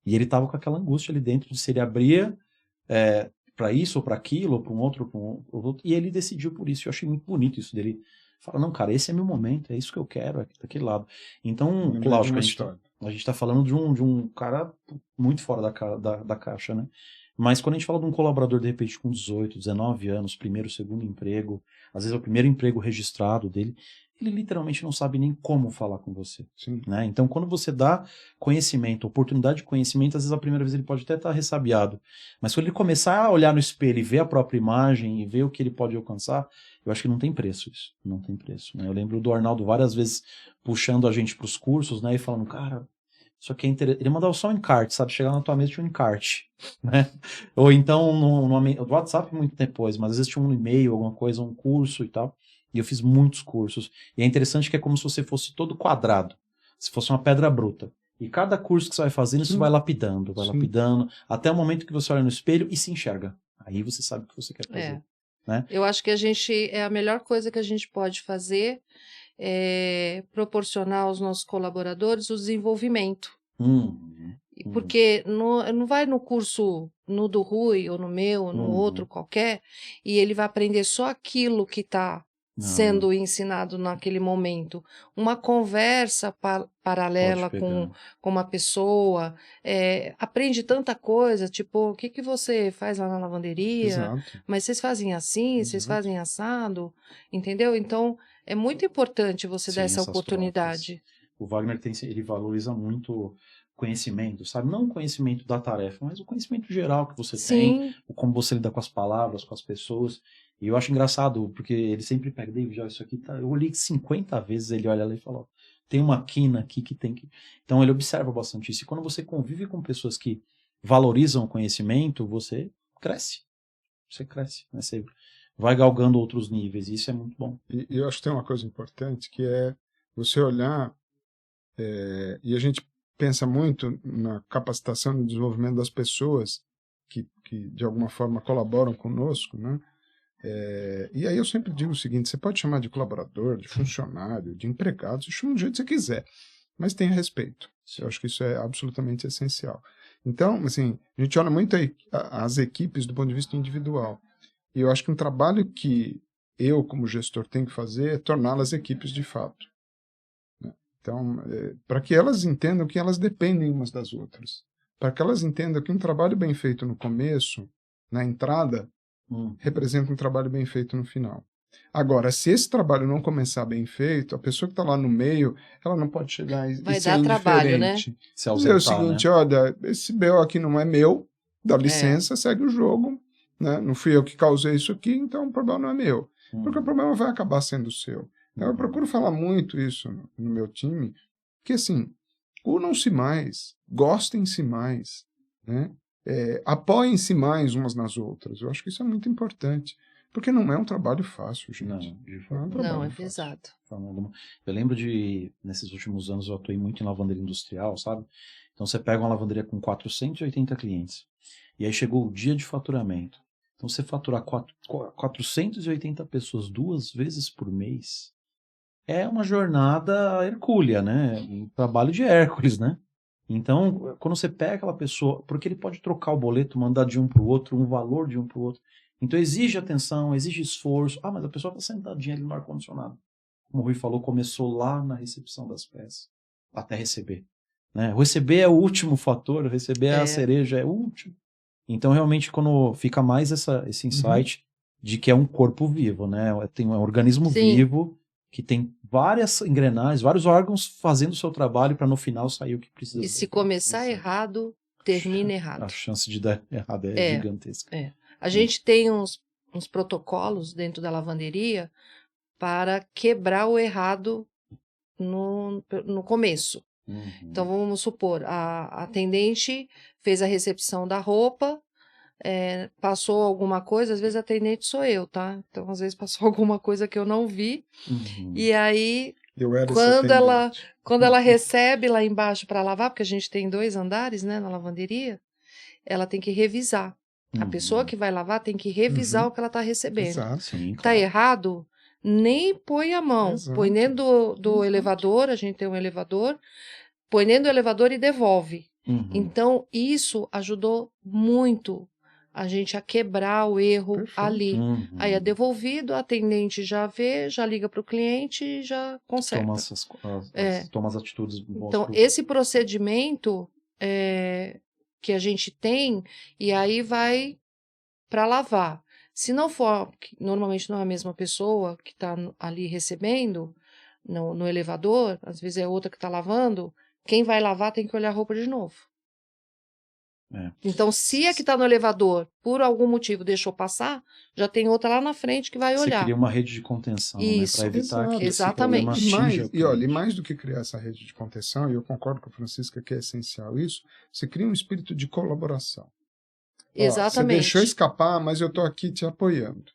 E ele tava com aquela angústia ali dentro de se ele abria para isso ou para aquilo, ou para um outro, e ele decidiu por isso. Eu achei muito bonito isso dele. Fala, não, cara, esse é meu momento, é isso que eu quero, é daquele lado. Então, lógico, a gente tá falando de um cara muito fora da caixa, né? Mas quando a gente fala de um colaborador, de repente, com 18, 19 anos, primeiro, segundo emprego, às vezes é o primeiro emprego registrado dele, ele literalmente não sabe nem como falar com você. Sim. Né? Então, quando você dá conhecimento, oportunidade de conhecimento, às vezes a primeira vez ele pode até estar ressabiado. Mas quando ele começar a olhar no espelho e ver a própria imagem e ver o que ele pode alcançar, eu acho que não tem preço isso. Não tem preço. Né? Eu lembro do Arnaldo várias vezes puxando a gente para os cursos, né, e falando, cara, isso aqui é interessante. Ele mandava só um encarte, sabe? Chegar na tua mesa tinha um encarte. Né? Ou então no WhatsApp muito depois, mas às vezes tinha um e-mail, alguma coisa, um curso e tal. E eu fiz muitos cursos. E é interessante que é como se você fosse todo quadrado. Se fosse uma pedra bruta. E cada curso que você vai fazendo, você vai lapidando, até o momento que você olha no espelho e se enxerga. Aí você sabe o que você quer fazer. Né? Eu acho que a melhor coisa que a gente pode fazer é proporcionar aos nossos colaboradores o desenvolvimento. Porque não vai no curso do Rui, ou no meu, ou no outro qualquer, e ele vai aprender só aquilo que está sendo ensinado naquele momento. Uma conversa paralela com uma pessoa, aprende tanta coisa, tipo, o que você faz lá na lavanderia? Exato. Mas vocês fazem assim, vocês fazem assado, entendeu? Então, é muito importante você dar essa oportunidade. Trocas. O Wagner ele valoriza muito conhecimento, sabe? Não o conhecimento da tarefa, mas o conhecimento geral que você tem, como você lida com as palavras, com as pessoas. E eu acho engraçado, porque ele sempre pega, David, olha, isso aqui tá... Eu olhei 50 vezes, ele olha lá e fala, ó, tem uma quina aqui que tem que... Então ele observa bastante isso. E quando você convive com pessoas que valorizam o conhecimento, você cresce. Você cresce, né? Você vai galgando outros níveis, e isso é muito bom. E eu acho que tem uma coisa importante, que é você olhar, e a gente pensa muito na capacitação e desenvolvimento das pessoas que de alguma forma colaboram conosco, né? E aí eu sempre digo o seguinte: você pode chamar de colaborador, de funcionário, de empregado, você chama do jeito que você quiser, mas tenha respeito. Eu acho que isso é absolutamente essencial. Então, assim, a gente olha muito aí as equipes do ponto de vista individual. E eu acho que um trabalho que eu, como gestor, tenho que fazer é torná-las equipes de fato. Então, para que elas entendam que elas dependem umas das outras. Para que elas entendam que um trabalho bem feito no começo, na entrada, representa um trabalho bem feito no final. Agora, se esse trabalho não começar bem feito, a pessoa que está lá no meio, ela não pode chegar e vai ser dar indiferente. Trabalho, né? Dizer o seguinte, olha, esse BO aqui não é meu, dá licença, segue o jogo, né? Não fui eu que causei isso aqui, então o problema não é meu. Porque o problema vai acabar sendo seu. Então, eu procuro falar muito isso no meu time, que assim, unam-se mais, gostem-se mais, né? Apoiem-se mais umas nas outras. Eu acho que isso é muito importante. Porque não é um trabalho fácil, gente. Não, de forma não, é pesado. Eu lembro nesses últimos anos, eu atuei muito em lavanderia industrial, sabe? Então você pega uma lavanderia com 480 clientes. E aí chegou o dia de faturamento. Então você faturar 480 pessoas 2 vezes por mês é uma jornada hercúlea, né? Um trabalho de Hércules, né? Então, quando você pega aquela pessoa, porque ele pode trocar o boleto, mandar de um para o outro, um valor de um para o outro. Então exige atenção, exige esforço. Ah, mas a pessoa está sentadinha ali no ar-condicionado. Como o Rui falou, começou lá na recepção das peças, até receber. Né? O receber é o último fator, o receber é a cereja, é o último. Então, realmente, quando fica mais esse insight de que é um corpo vivo, né? Tem um organismo vivo que tem várias engrenagens, vários órgãos fazendo o seu trabalho para no final sair o que precisa. E se começar errado, termina errado. A chance de dar errado é gigantesca. A gente tem uns protocolos dentro da lavanderia para quebrar o errado no começo. Então, vamos supor, a atendente fez a recepção da roupa, passou alguma coisa, às vezes a atendente sou eu, tá? Então, às vezes passou alguma coisa que eu não vi, e aí, quando ela recebe lá embaixo para lavar, porque a gente tem 2 andares, né, na lavanderia, ela tem que revisar. A pessoa que vai lavar tem que revisar o que ela está recebendo. Exato. Sim, tá errado, nem põe a mão. Exato. Põe dentro do elevador, a gente tem um elevador, põe dentro do elevador e devolve. Então, isso ajudou muito a gente a quebrar o erro ali. Aí é devolvido, a atendente já vê, já liga para o cliente e já conserta. Toma as atitudes boas. Então, esse procedimento que a gente tem, e aí vai para lavar. Se não for, normalmente não é a mesma pessoa que está ali recebendo no elevador, às vezes é outra que está lavando, quem vai lavar tem que olhar a roupa de novo. Então, se a que está no elevador, por algum motivo, deixou passar, já tem outra lá na frente que vai olhar. Você cria uma rede de contenção, né, para evitar que exatamente. esse problema e mais do que criar essa rede de contenção, e eu concordo com a Francisca que é essencial isso, você cria um espírito de colaboração. Exatamente. Você deixou escapar, mas eu estou aqui te apoiando.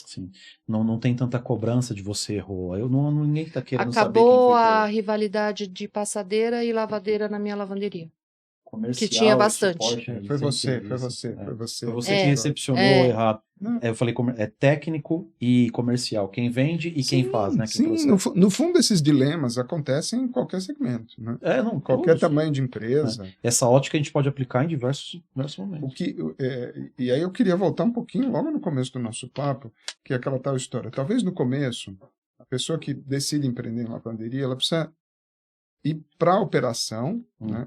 Sim. Não tem tanta cobrança de você errou. Ninguém está querendo saber quem foi. Acabou a rivalidade de passadeira e lavadeira na minha lavanderia. Comercial, que tinha bastante. Suporte, foi você que recepcionou errado. Eu falei, é técnico e comercial. Quem vende e quem faz, né? No fundo, esses dilemas acontecem em qualquer segmento, né? Qualquer tamanho de empresa. Essa ótica a gente pode aplicar em diversos momentos. E aí eu queria voltar um pouquinho, logo no começo do nosso papo, que é aquela tal história. Talvez no começo, a pessoa que decide empreender em lavanderia, ela precisa ir para a operação, né,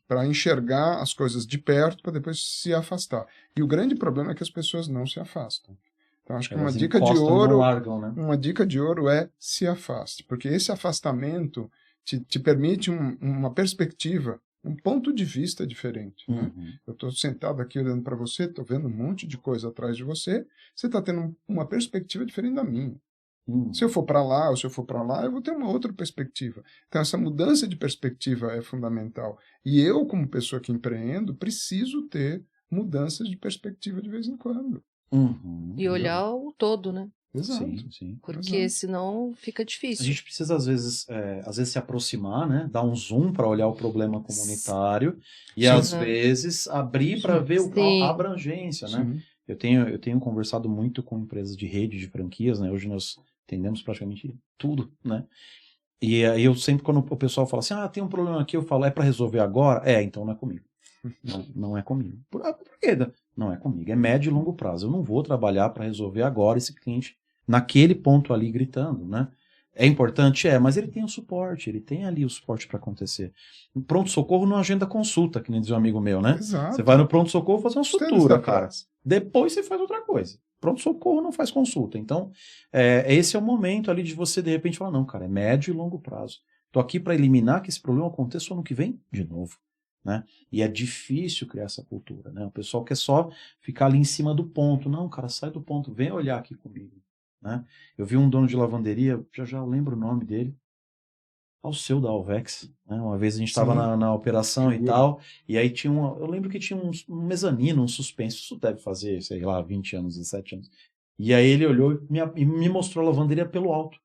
para enxergar as coisas de perto, para depois se afastar. E o grande problema é que as pessoas não se afastam. Então, acho que uma dica de ouro, uma dica de ouro é se afaste, porque esse afastamento te permite uma perspectiva, um ponto de vista diferente. Né? Eu estou sentado aqui olhando para você, estou vendo um monte de coisa atrás de você, você está tendo uma perspectiva diferente da minha. Se eu for para lá ou se eu for para lá, eu vou ter uma outra perspectiva. Então, essa mudança de perspectiva é fundamental. E eu, como pessoa que empreendo, preciso ter mudanças de perspectiva de vez em quando. E olhar o todo, né? Exato. Sim. Porque senão fica difícil. A gente precisa, às vezes se aproximar, né? Dar um zoom para olhar o problema comunitário e, às vezes, abrir para ver a abrangência, né? Eu tenho conversado muito com empresas de rede, de franquias, né? Hoje nós atendemos praticamente tudo, né? E aí eu sempre, quando o pessoal fala assim, tem um problema aqui, eu falo, é para resolver agora? Então não é comigo. Não é comigo. Por quê? Não é comigo. É médio e longo prazo. Eu não vou trabalhar para resolver agora esse cliente naquele ponto ali gritando, né? É importante? Mas ele tem o suporte, ele tem ali o suporte para acontecer. No pronto-socorro não agenda consulta, que nem diz um amigo meu, né? Exato. Você vai no pronto-socorro fazer uma sutura, cara. Depois você faz outra coisa. Pronto-socorro não faz consulta. Então, esse é o momento ali de você, de repente, falar, não, cara, é médio e longo prazo. Tô aqui para eliminar que esse problema aconteça ano que vem de novo. né? E é difícil criar essa cultura, né? O pessoal quer só ficar ali em cima do ponto. Não, cara, sai do ponto, vem olhar aqui comigo, né? Eu vi um dono de lavanderia, já lembro o nome dele, Alceu da Alvex, né? Uma vez a gente estava na operação e tal, e aí tinha eu lembro que tinha um mezanino, um suspenso, isso deve fazer, sei lá, 20 anos, 17 anos. E aí ele olhou e me mostrou a lavanderia pelo alto.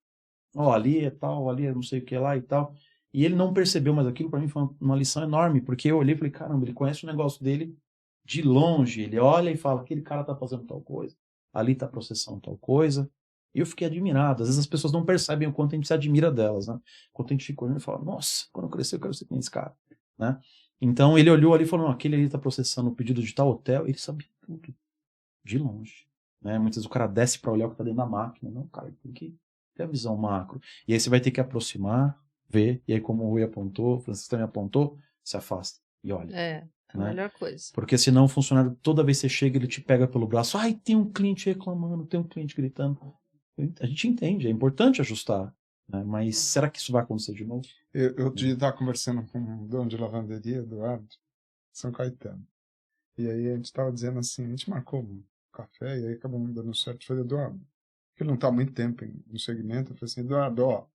Ó, ali é tal, ali é não sei o que lá e tal. E ele não percebeu, mas aquilo para mim foi uma lição enorme, porque eu olhei e falei, caramba, ele conhece o negócio dele de longe, ele olha e fala, aquele cara tá fazendo tal coisa, ali tá processando tal coisa. E eu fiquei admirado. Às vezes as pessoas não percebem o quanto a gente se admira delas, né? Quanto a gente fica olhando e fala, nossa, quando eu crescer eu quero ser que nem esse cara, né? Então ele olhou ali e falou, não, aquele ali tá processando o pedido de tal hotel, ele sabia tudo, de longe, né? Muitas vezes o cara desce para olhar o que tá dentro da máquina, não, cara, tem que ter a visão macro. E aí você vai ter que aproximar, ver, e aí como o Rui apontou, o Francisco também apontou, se afasta e olha. É a melhor coisa. Porque senão o funcionário, toda vez que você chega, ele te pega pelo braço, ai, tem um cliente reclamando, tem um cliente gritando. A gente entende, é importante ajustar, né? Mas será que isso vai acontecer de novo? Eu estava conversando com um dono de lavanderia, Eduardo, São Caetano. E aí a gente estava dizendo assim, a gente marcou um café e aí acabamos dando certo. Eu falei, Eduardo, porque ele não está há muito tempo no segmento, eu falei assim, Eduardo, ó,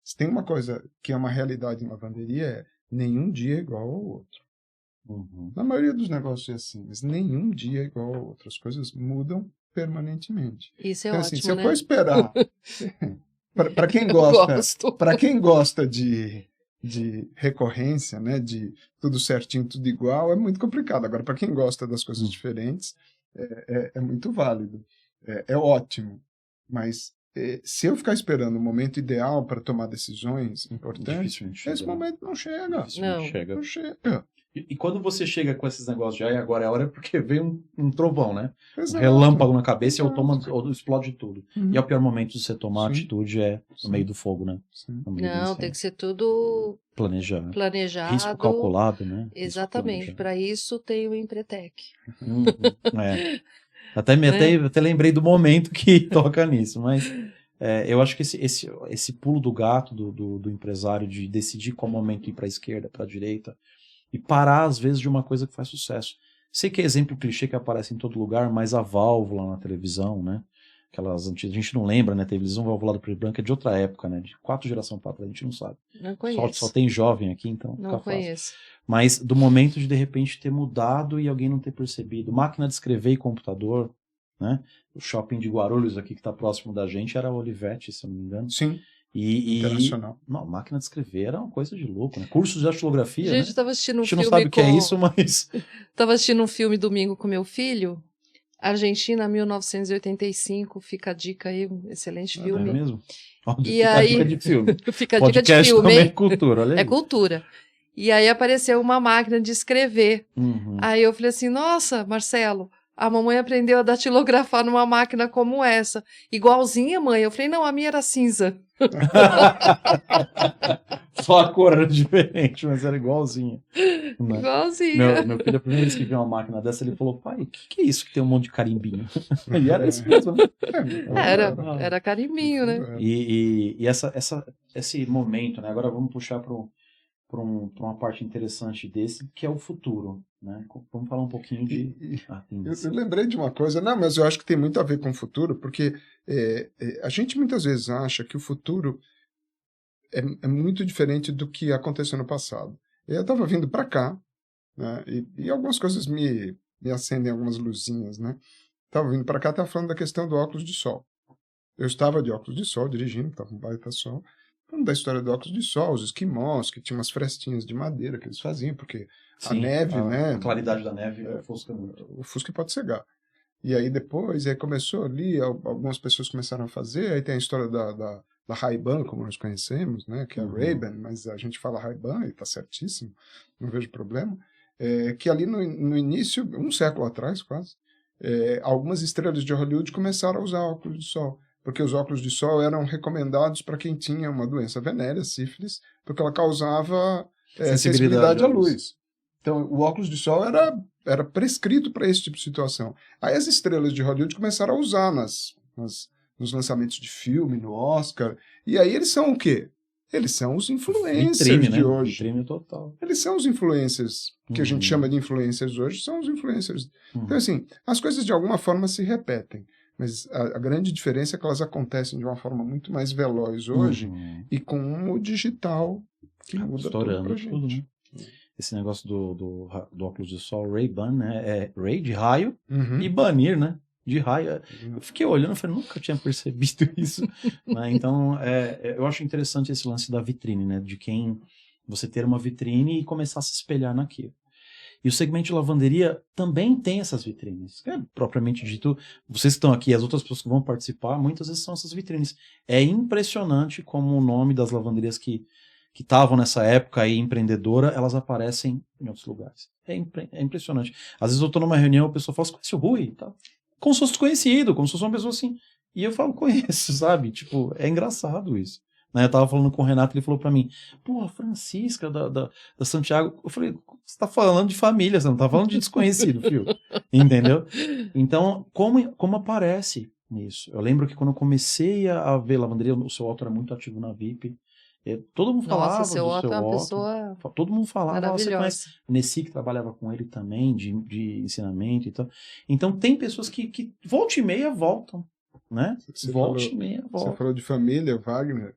se tem uma coisa que é uma realidade em lavanderia, é nenhum dia é igual ao outro. Uhum. Na maioria dos negócios é assim, mas nenhum dia é igual ao outro. As coisas mudam permanentemente. Isso é então, ótimo, assim, se eu né? for esperar, para quem gosta de recorrência, né, de tudo certinho, tudo igual, é muito complicado. Agora, para quem gosta das coisas diferentes, é muito válido, é ótimo. Mas se eu ficar esperando o momento ideal para tomar decisões importantes, esse momento não chega. Não chega. E quando você chega com esses negócios de agora é a hora, é porque vem um trovão, né? Exato. Um relâmpago na cabeça ou explode tudo. Uhum. E é o pior momento de você tomar atitude no meio do fogo, né? Não, tem que ser tudo planejado. Risco calculado, né? Exatamente. Para isso tem o Empretec. Até lembrei do momento que toca nisso, mas eu acho que esse pulo do gato do empresário de decidir qual momento ir para a esquerda, para a direita, e parar, às vezes, de uma coisa que faz sucesso. Sei que é exemplo clichê que aparece em todo lugar, mas a válvula na televisão, né? Aquelas antigas, a gente não lembra, né? Televisão valvulada preto e branca é de outra época, né? De 4 gerações para trás, a gente não sabe. Não conheço. Só tem jovem aqui, então não conheço. Fácil. Mas do momento de repente ter mudado e alguém não ter percebido. Máquina de escrever e computador, né? O shopping de Guarulhos aqui que está próximo da gente era a Olivetti, se eu não me engano. Sim. Internacional. Não, máquina de escrever era uma coisa de louco, né? Cursos de datilografia, Gente, né? estava assistindo um filme. A gente não sabe o que é isso, mas. Estava assistindo um filme domingo com meu filho. Argentina, 1985. Fica a dica aí, um excelente filme. É mesmo? Fica a dica de filme. Fica a dica de filme. Também é cultura, olha aí. É cultura. E aí apareceu uma máquina de escrever. Uhum. Aí eu falei assim, nossa, Marcelo, a mamãe aprendeu a datilografar numa máquina como essa. Igualzinha, mãe. Eu falei, não, a minha era cinza. Só a cor era diferente, mas era igualzinha. Né? Igualzinha. Meu filho, a primeira vez que viu uma máquina dessa, ele falou, pai, o que é isso que tem um monte de carimbinho? E era isso mesmo, né? Era carimbinho, né? E esse momento, né? Agora vamos puxar para uma parte interessante desse, que é o futuro, né? Vamos falar um pouquinho de... Eu lembrei de uma coisa, não, mas eu acho que tem muito a ver com o futuro, porque a gente muitas vezes acha que o futuro é muito diferente do que aconteceu no passado. Eu estava vindo para cá, né, e algumas coisas me acendem algumas luzinhas, né? Estava vindo para cá, estava falando da questão do óculos de sol. Eu estava de óculos de sol, dirigindo, estava um baita sol, falando da história do óculos de sol, os esquimós, que tinham umas frestinhas de madeira que eles faziam, porque a neve, né? A claridade da neve ofusca muito. O fusca pode cegar. E aí depois, começou ali, algumas pessoas começaram a fazer, aí tem a história da Ray-Ban, como nós conhecemos, né? Que é a Ray-Ban, mas a gente fala Ray-Ban e está certíssimo, não vejo problema. Que ali no início, um século atrás quase, algumas estrelas de Hollywood começaram a usar óculos de sol, porque os óculos de sol eram recomendados para quem tinha uma doença venérea, sífilis, porque ela causava sensibilidade à luz. Então, o óculos de sol era prescrito para esse tipo de situação. Aí as estrelas de Hollywood começaram a usar nos lançamentos de filme, no Oscar, e aí eles são o quê? eles são os influencers vitrine, de né? hoje. Vitrine total. Eles são os influencers, que a gente chama de influencers hoje, são os influencers. Então, assim, as coisas de alguma forma se repetem, mas a grande diferença é que elas acontecem de uma forma muito mais veloz hoje e com o digital que muda estourando tudo pra tudo, gente. Né? Esse negócio do óculos de sol, Ray-Ban, né? É Ray de raio e banir, né? De raio. Eu fiquei olhando e falei, nunca tinha percebido isso. Né? Então, eu acho interessante esse lance da vitrine, né? De quem você ter uma vitrine e começar a se espelhar naquilo. E o segmento de lavanderia também tem essas vitrines. Propriamente dito, vocês que estão aqui, as outras pessoas que vão participar, muitas vezes são essas vitrines. É impressionante como o nome das lavanderias que estavam nessa época aí empreendedora, elas aparecem em outros lugares. É impressionante. Às vezes eu estou numa reunião, a pessoa fala, você conhece o Rui? Tá? Como se fosse desconhecido, como se fosse uma pessoa assim. E eu falo, conheço, sabe? Tipo, é engraçado isso. Né? Eu tava falando com o Renato, ele falou pra mim, pô, a Francisca da Santiago. Eu falei, você tá falando de família, você não tá falando de desconhecido, filho. Entendeu? Então, como aparece nisso? Eu lembro que quando eu comecei a ver lavanderia, o seu Otto era muito ativo na VIP. Todo mundo falava do seu Otto. Pessoa todo mundo falava, você maravilhosa. conhece Nessi, que trabalhava com ele também, de ensinamento e tal. Então tem pessoas que volta e meia voltam, né? Volta e meia voltam. Você falou de família, Wagner,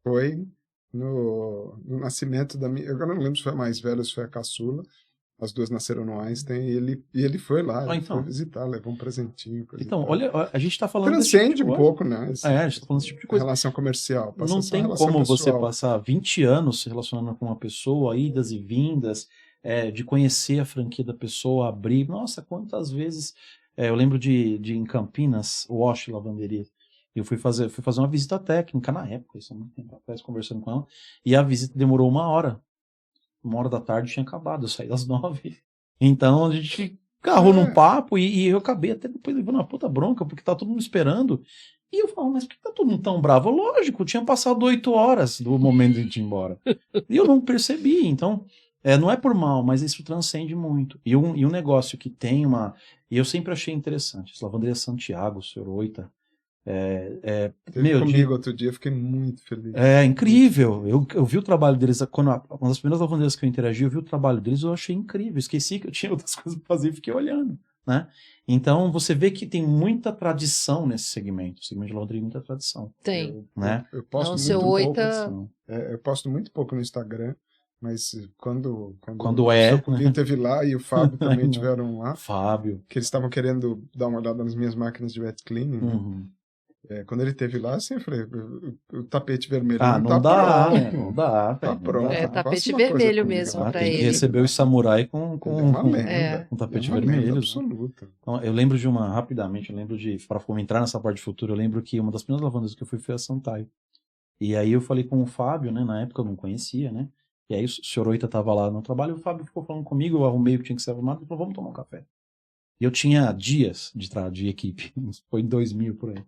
foi no nascimento da minha... Eu não lembro se foi a mais velha ou se foi a caçula. As duas nasceram no Einstein e ele foi lá, foi visitar, levou um presentinho. Então, olha, a gente tá falando transcende tipo um pouco, né? A gente tá falando desse tipo de coisa. Relação comercial. Não tem como você passar 20 anos se relacionando com uma pessoa, idas e vindas, de conhecer a franquia da pessoa, abrir. Nossa, quantas vezes... eu lembro de em Campinas, Wash Lavanderia. Eu fui fazer uma visita técnica na época, isso há muito tempo atrás, conversando com ela, e a visita demorou 1 hora. 1h da tarde tinha acabado, eu saí às 9. Então a gente carrou num papo e eu acabei até depois levando uma puta bronca, porque tá todo mundo esperando. E eu falo, mas por que tá todo mundo tão bravo? Lógico, tinha passado 8 horas do momento de a gente ir embora. E eu não percebi, então... não é por mal, mas isso transcende muito. E um negócio que tem uma... E eu sempre achei interessante, as lavanderias Santiago, Sr. Oita, comigo outro dia, fiquei muito feliz. É incrível. Eu vi o trabalho deles, uma das primeiras lavanderias que eu interagi, eu vi o trabalho deles, eu achei incrível. Esqueci que eu tinha outras coisas para fazer e fiquei olhando. Né? Então você vê que tem muita tradição nesse segmento. O segmento de lavanderia tem muita tradição. Tem. Né? Eu posto muito pouco. Eu posto muito pouco no Instagram. Mas quando o seu Pulinho teve lá e o Fábio também tiveram lá. Fábio. Que eles estavam querendo dar uma olhada nas minhas máquinas de wet cleaning. Né? Quando ele teve lá, assim, eu falei, o tapete vermelho não dá, né? Não dá. Tá pronto. Tapete vermelho mesmo para ele. Tem que receber os samurai com tapete vermelho. Absoluta. Então, eu lembro de rapidamente, para entrar nessa parte de futuro, eu lembro que uma das primeiras lavanderias que eu fui foi a Santai. E aí eu falei com o Fábio, né? Na época eu não conhecia, né? E aí o Sr. Oita estava lá no trabalho, o Fábio ficou falando comigo, eu arrumei o que tinha que ser arrumado, ele falou, vamos tomar um café. E eu tinha dias de equipe, foi em 2000 por aí.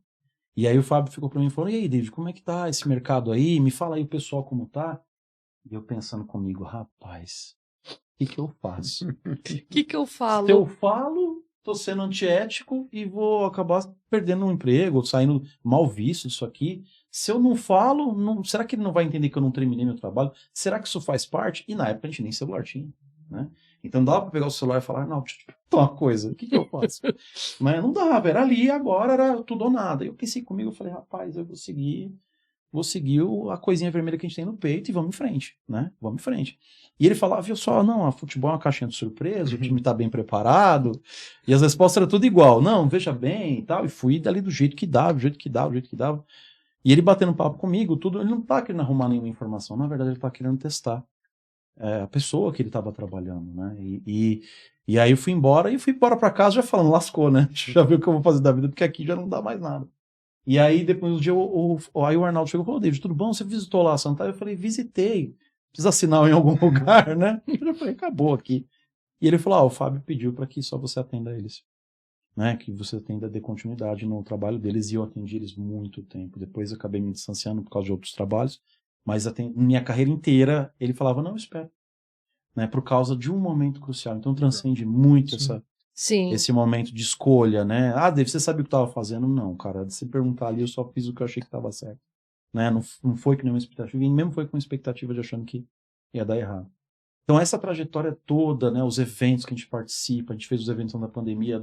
E aí o Fábio ficou para mim e falou, e aí, David, como é que tá esse mercado aí? Me fala aí o pessoal como tá. E eu pensando comigo, rapaz, o que eu faço? O que eu falo? Se eu falo, tô sendo antiético e vou acabar perdendo um emprego, saindo mal visto disso aqui. Se eu não falo, será que ele não vai entender que eu não terminei meu trabalho? Será que isso faz parte? E na época a gente nem celular tinha, né? Então dava pra pegar o celular e falar, não, deixa eu te uma coisa, o que eu faço? Mas não dava, era ali, agora era tudo ou nada. Eu pensei comigo, eu falei, rapaz, eu vou seguir a coisinha vermelha que a gente tem no peito e vamos em frente, né? Vamos em frente. E ele falava, viu só, não, a futebol é uma caixinha de surpresa, o time tá bem preparado, e as respostas eram tudo igual, não, veja bem e tal, e fui dali do jeito que dava, E ele batendo papo comigo, tudo, ele não tá querendo arrumar nenhuma informação, na verdade ele tá querendo testar a pessoa que ele tava trabalhando, né? E aí eu fui embora pra casa já falando, lascou, né? Já viu o que eu vou fazer da vida, porque aqui já não dá mais nada. E aí depois do dia, aí o Arnaldo chegou e falou, David, tudo bom? Você visitou lá a Santa? Eu falei, visitei. Precisa assinar em algum lugar, né? Eu falei, acabou aqui. E ele falou, o Fábio pediu para que só você atenda eles. Né, que você atenda de continuidade no trabalho deles, e eu atendi eles muito tempo. Depois eu acabei me distanciando por causa de outros trabalhos, mas minha carreira inteira ele falava, não, espera, né, por causa de um momento crucial. Então transcende muito esse momento de escolha, né? David, você sabe o que eu estava fazendo? Não, cara, se você perguntar ali, eu só fiz o que eu achei que estava certo. né? Não foi com nenhuma expectativa, e mesmo foi com expectativa de achando que ia dar errado. Então essa trajetória toda, né, os eventos que a gente participa, a gente fez os eventos da pandemia,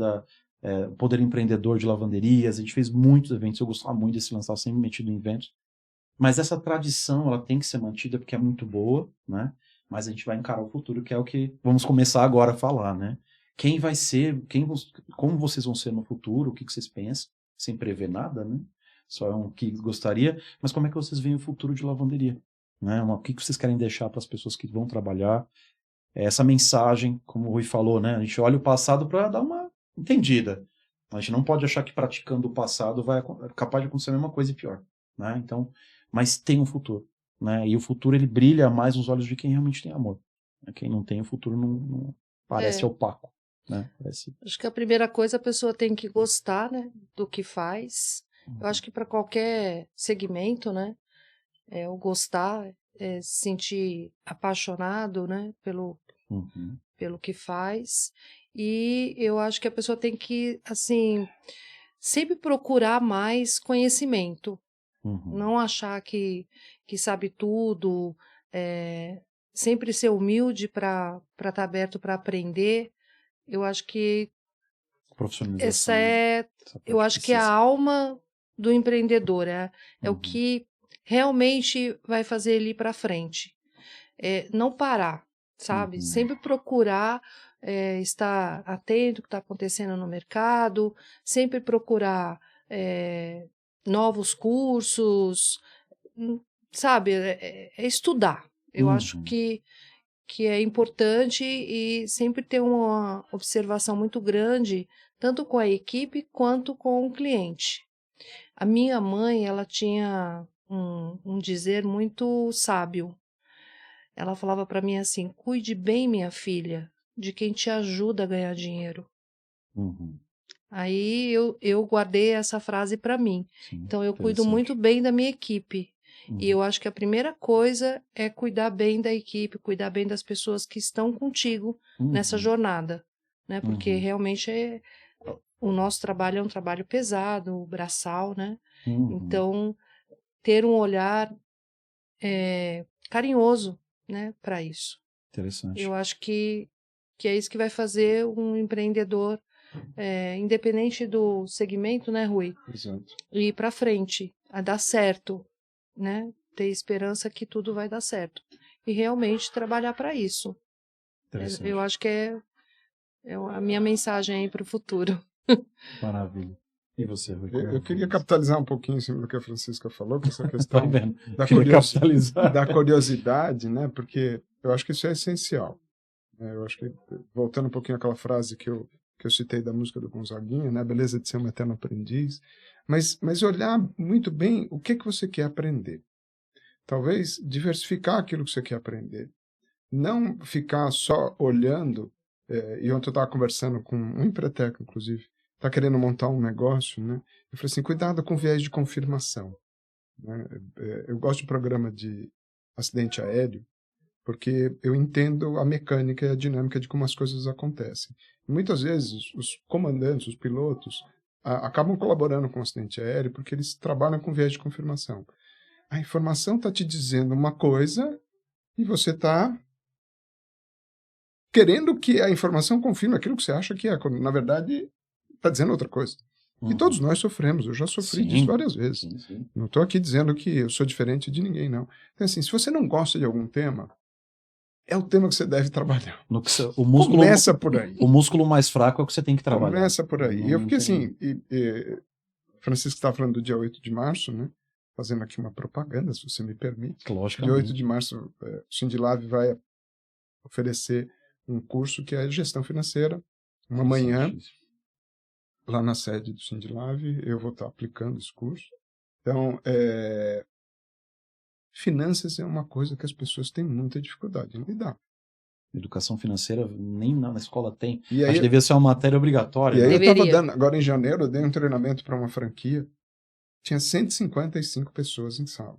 Poder Empreendedor de Lavanderias, a gente fez muitos eventos, eu gostava muito desse lançar, sempre metido em eventos, mas essa tradição, ela tem que ser mantida porque é muito boa, né? Mas a gente vai encarar o futuro, que é o que vamos começar agora a falar, né? Quem vai ser, como vocês vão ser no futuro, o que vocês pensam, sem prever nada, né? Só é um que gostaria, mas como é que vocês veem o futuro de lavanderia? Né? O que vocês querem deixar para as pessoas que vão trabalhar? Essa mensagem, como o Rui falou, né? A gente olha o passado para dar uma entendida. A gente não pode achar que praticando o passado é capaz de acontecer a mesma coisa e pior, né? Então, mas tem um futuro, né? E o futuro ele brilha mais nos olhos de quem realmente tem amor. Quem não tem, o futuro não parece opaco, né? Acho que a primeira coisa, a pessoa tem que gostar, né, do que faz. Eu acho que para qualquer segmento, né, o gostar, se sentir apaixonado, né, pelo que faz. E eu acho que a pessoa tem que, assim, sempre procurar mais conhecimento. Não achar que sabe tudo, sempre ser humilde para estar aberto para aprender. Eu acho que essa eu acho que é a alma do empreendedor, é o que realmente vai fazer ele ir para frente. Não parar, sabe? Sempre procurar estar atento ao que está acontecendo no mercado, sempre procurar novos cursos, sabe? Estudar. Eu acho que é importante e sempre ter uma observação muito grande, tanto com a equipe quanto com o cliente. A minha mãe, ela tinha um dizer muito sábio. Ela falava para mim assim: cuide bem, minha filha, de quem te ajuda a ganhar dinheiro. Aí eu guardei essa frase para mim. Sim, então eu cuido muito bem da minha equipe. E eu acho que a primeira coisa é cuidar bem da equipe, cuidar bem das pessoas que estão contigo nessa jornada, né? Porque realmente o nosso trabalho é um trabalho pesado, braçal, né? Então, ter um olhar carinhoso, né, para isso. Interessante. Eu acho que é isso que vai fazer um empreendedor, independente do segmento, né, Rui? Exato. Ir para frente, a dar certo, né? Ter esperança que tudo vai dar certo. E realmente trabalhar para isso. Eu acho que é a minha mensagem aí para o futuro. Maravilha. E você, Rui? Eu queria capitalizar um pouquinho em cima do que a Francisca falou, que essa questão da curiosidade, né? Porque eu acho que isso é essencial. Eu acho que, voltando um pouquinho àquela frase que eu citei da música do Gonzaguinha, né? A beleza de ser um eterno aprendiz. Mas olhar muito bem o que você quer aprender. Talvez diversificar aquilo que você quer aprender. Não ficar só olhando. E ontem eu estava conversando com um empreiteco, inclusive, está querendo montar um negócio, né? Eu falei assim, cuidado com viés de confirmação. Né? Eu gosto de programa de acidente aéreo, porque eu entendo a mecânica e a dinâmica de como as coisas acontecem. E muitas vezes os comandantes, os pilotos, acabam colaborando com o acidente aéreo porque eles trabalham com viés de confirmação. A informação está te dizendo uma coisa e você está querendo que a informação confirme aquilo que você acha que é. Quando, na verdade, está dizendo outra coisa. E todos nós sofremos. Eu já sofri disso várias vezes. Sim. Não estou aqui dizendo que eu sou diferente de ninguém, não. Então, assim, se você não gosta de algum tema, é o tema que você deve trabalhar. Começa por aí. O músculo mais fraco é o que você tem que trabalhar. Começa por aí. E eu fiquei assim... Francisco estava falando do dia 8 de março, né? Fazendo aqui uma propaganda, se você me permite. Logicamente. Dia 8 de março, o Sindilab vai oferecer um curso que é gestão financeira. Uma manhã, lá na sede do Sindilab, eu vou estar aplicando esse curso. Então, finanças é uma coisa que as pessoas têm muita dificuldade em lidar. Educação financeira nem na escola tem. Acho que devia ser uma matéria obrigatória. E aí eu estava dando, agora em janeiro, eu dei um treinamento para uma franquia. Tinha 155 pessoas em sala.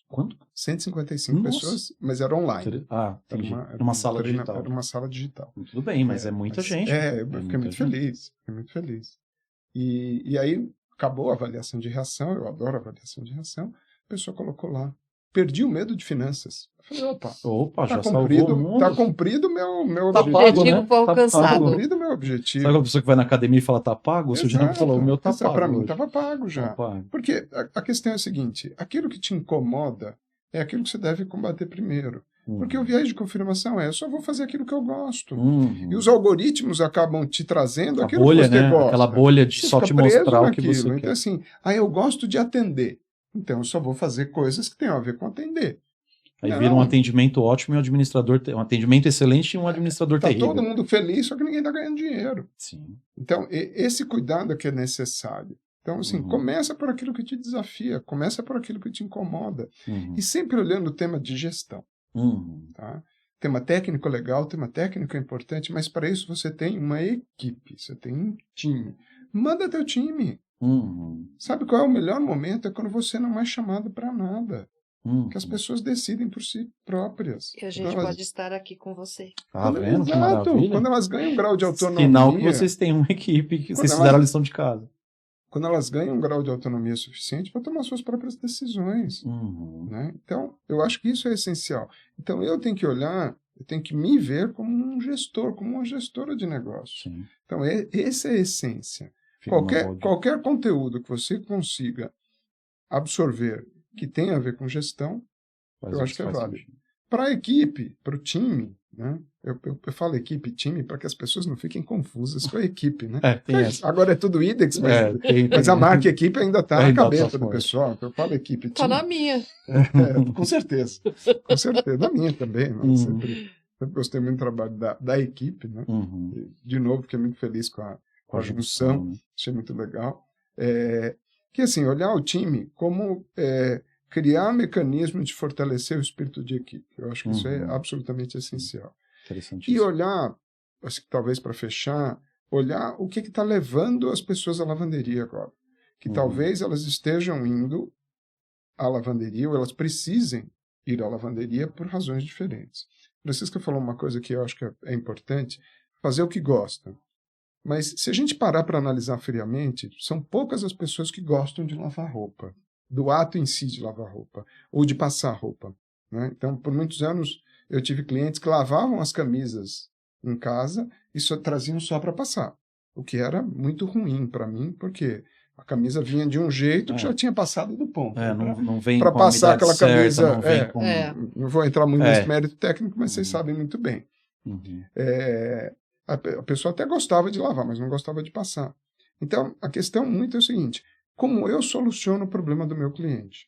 Quanto? 155 pessoas, mas era online. Entendi. Era uma sala digital. Era uma sala digital. Tudo bem, mas é muita gente. Eu fiquei muito feliz. Fiquei muito feliz. E aí acabou a avaliação de reação. Eu adoro avaliação de reação. pessoa colocou lá. Perdi o medo de finanças. Eu falei, opa, já cumprido, tá cumprido o meu tá objetivo. Pago, né? Foi alcançado. Tá cumprido o meu objetivo. Sabe a pessoa que vai na academia e fala, tá pago? Você já falou, o meu tá pago. Pra mim tava pago já. Tá pago. Porque a questão é a seguinte, aquilo que te incomoda é aquilo que você deve combater primeiro. Porque o viés de confirmação eu só vou fazer aquilo que eu gosto. E os algoritmos acabam te trazendo aquilo bolha, que você gosta. Aquela bolha de só te mostrar o que você quer. Então assim, eu gosto de atender. Então eu só vou fazer coisas que tenham a ver com atender. Aí vira um atendimento ótimo e um atendimento excelente e um administrador terrível. Tá todo mundo feliz, só que ninguém tá ganhando dinheiro. Sim. Então, esse cuidado que é necessário. Então, assim, começa por aquilo que te desafia, começa por aquilo que te incomoda. E sempre olhando o tema de gestão. Tá? Tema técnico é legal, tema técnico é importante, mas para isso você tem uma equipe, você tem um time. Manda teu time. Sabe qual é o melhor momento? É quando você não é chamado para nada. Que as pessoas decidem por si próprias. E a gente pode estar aqui com você. Tá vendo? Que Exato. maravilha. Quando elas ganham um grau de autonomia... Sinal que vocês têm uma equipe, que vocês fizeram a lição de casa. Quando elas ganham um grau de autonomia suficiente para tomar suas próprias decisões. Né? Então, eu acho que isso é essencial. Então, eu tenho que olhar, eu tenho que me ver como um gestor, como uma gestora de negócio. Sim. Então, essa é a essência. Qualquer conteúdo que você consiga absorver que tem a ver com gestão, eu acho que é válido. Para a equipe, para o time, né? Eu falo equipe e time para que as pessoas não fiquem confusas com a equipe, né? Agora é tudo IDEX, mas a marca equipe ainda está na cabeça do pessoal. Eu falo equipe e time. Está na minha. Com certeza. Com certeza. Da minha também. Né? Sempre gostei muito do trabalho da equipe, né? De novo, fiquei muito feliz com a junção. Né? Achei muito legal. Que assim, olhar o time como criar mecanismos de fortalecer o espírito de equipe. Eu acho que isso é absolutamente essencial. E olhar, assim, talvez para fechar, olhar o que está levando as pessoas à lavanderia agora. Que talvez elas estejam indo à lavanderia ou elas precisem ir à lavanderia por razões diferentes. Francisca falou uma coisa que eu acho que é importante, fazer o que gosta. Mas se a gente parar para analisar friamente, são poucas as pessoas que gostam de lavar roupa, do ato em si de lavar roupa, ou de passar roupa. Né? Então, por muitos anos, eu tive clientes que lavavam as camisas em casa e traziam só para passar, o que era muito ruim para mim, porque a camisa vinha de um jeito que já tinha passado do ponto. Não vem para passar aquela camisa. Certa, não vou entrar muito nesse mérito técnico, mas vocês sabem muito bem. A pessoa até gostava de lavar, mas não gostava de passar. Então, a questão muito é o seguinte, como eu soluciono o problema do meu cliente?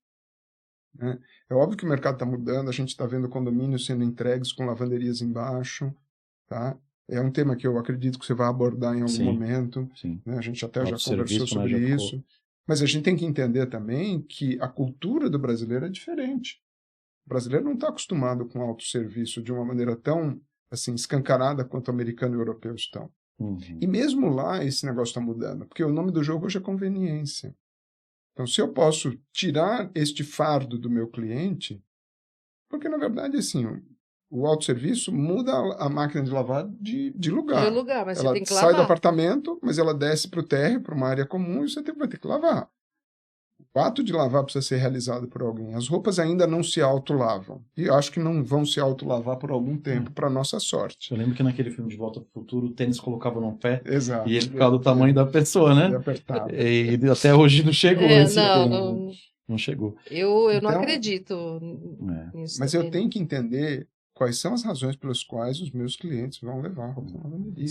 Né? É óbvio que o mercado está mudando, a gente está vendo condomínios sendo entregues com lavanderias embaixo, tá? É um tema que eu acredito que você vai abordar em algum momento. Né? A gente até já conversou sobre isso. Mas a gente tem que entender também que a cultura do brasileiro é diferente. O brasileiro não está acostumado com autosserviço de uma maneira tão assim, escancarada quanto o americano e o europeu estão. E mesmo lá esse negócio está mudando, porque o nome do jogo hoje é conveniência. Então, se eu posso tirar este fardo do meu cliente, porque na verdade assim, o autosserviço muda a máquina de lavar de lugar. De lugar, mas ela você tem que lavar. sai do apartamento, mas ela desce para o térreo, para uma área comum, e você vai ter que lavar. O ato de lavar precisa ser realizado por alguém. As roupas ainda não se autolavam. E eu acho que não vão se autolavar por algum tempo, para nossa sorte. Eu lembro que naquele filme De Volta para o Futuro, o tênis colocava no pé. Exato. E ele ficava do tamanho da pessoa, né? Apertado. E até hoje não chegou. Não chegou. Eu não acredito nisso. Mas eu tenho que entender quais são as razões pelas quais os meus clientes vão levar a roupa na lavanderia.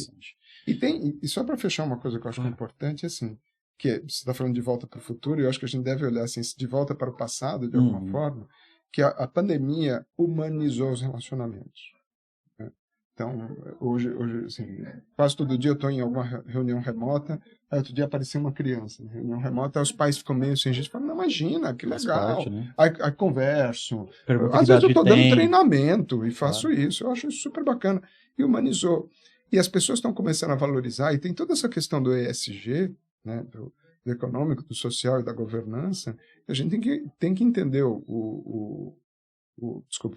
E só para fechar uma coisa que eu acho que é importante, assim, que você está falando de volta para o futuro, e eu acho que a gente deve olhar assim, de volta para o passado, de alguma forma, que a pandemia humanizou os relacionamentos. Né? Então, hoje assim, quase todo dia eu estou em alguma reunião remota, aí outro dia apareceu uma criança, na reunião remota, aí os pais ficam meio sem gente, falam, não, imagina, que legal, parte, né? aí converso, às vezes eu estou dando treinamento e faço isso, eu acho isso super bacana, e humanizou. E as pessoas estão começando a valorizar, e tem toda essa questão do ESG, né, do econômico, do social e da governança, a gente tem que entender o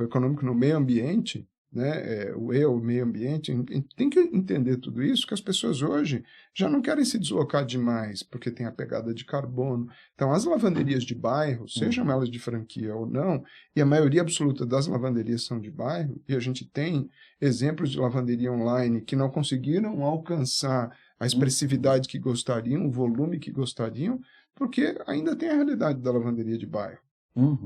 econômico no meio ambiente, né, o meio ambiente, a gente tem que entender tudo isso, que as pessoas hoje já não querem se deslocar demais, porque tem a pegada de carbono. Então, as lavanderias de bairro, sejam elas de franquia ou não, e a maioria absoluta das lavanderias são de bairro, e a gente tem exemplos de lavanderia online que não conseguiram alcançar a expressividade que gostariam, o volume que gostariam, porque ainda tem a realidade da lavanderia de bairro.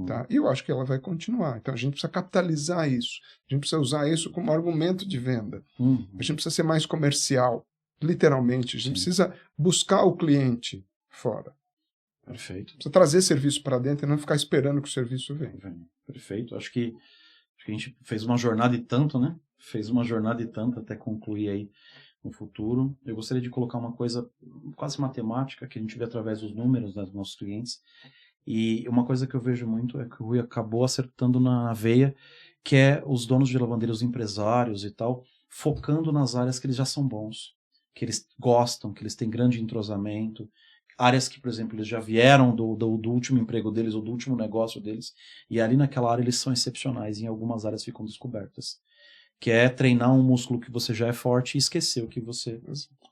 Tá? E eu acho que ela vai continuar. Então a gente precisa capitalizar isso. A gente precisa usar isso como argumento de venda. A gente precisa ser mais comercial, literalmente. A gente precisa buscar o cliente fora. Perfeito. Precisa trazer serviço para dentro e não ficar esperando que o serviço venha. Perfeito. Acho que a gente fez uma jornada e tanto, né? Fez uma jornada e tanto até concluir aí no futuro. Eu gostaria de colocar uma coisa quase matemática que a gente vê através dos números, né, dos nossos clientes. E uma coisa que eu vejo muito é que o Rui acabou acertando na veia, que é os donos de lavanderia, os empresários e tal, focando nas áreas que eles já são bons, que eles gostam, que eles têm grande entrosamento, áreas que, por exemplo, eles já vieram do último emprego deles ou do último negócio deles, e ali naquela área eles são excepcionais, e em algumas áreas ficam descobertas. Que é treinar um músculo que você já é forte e esquecer o que você é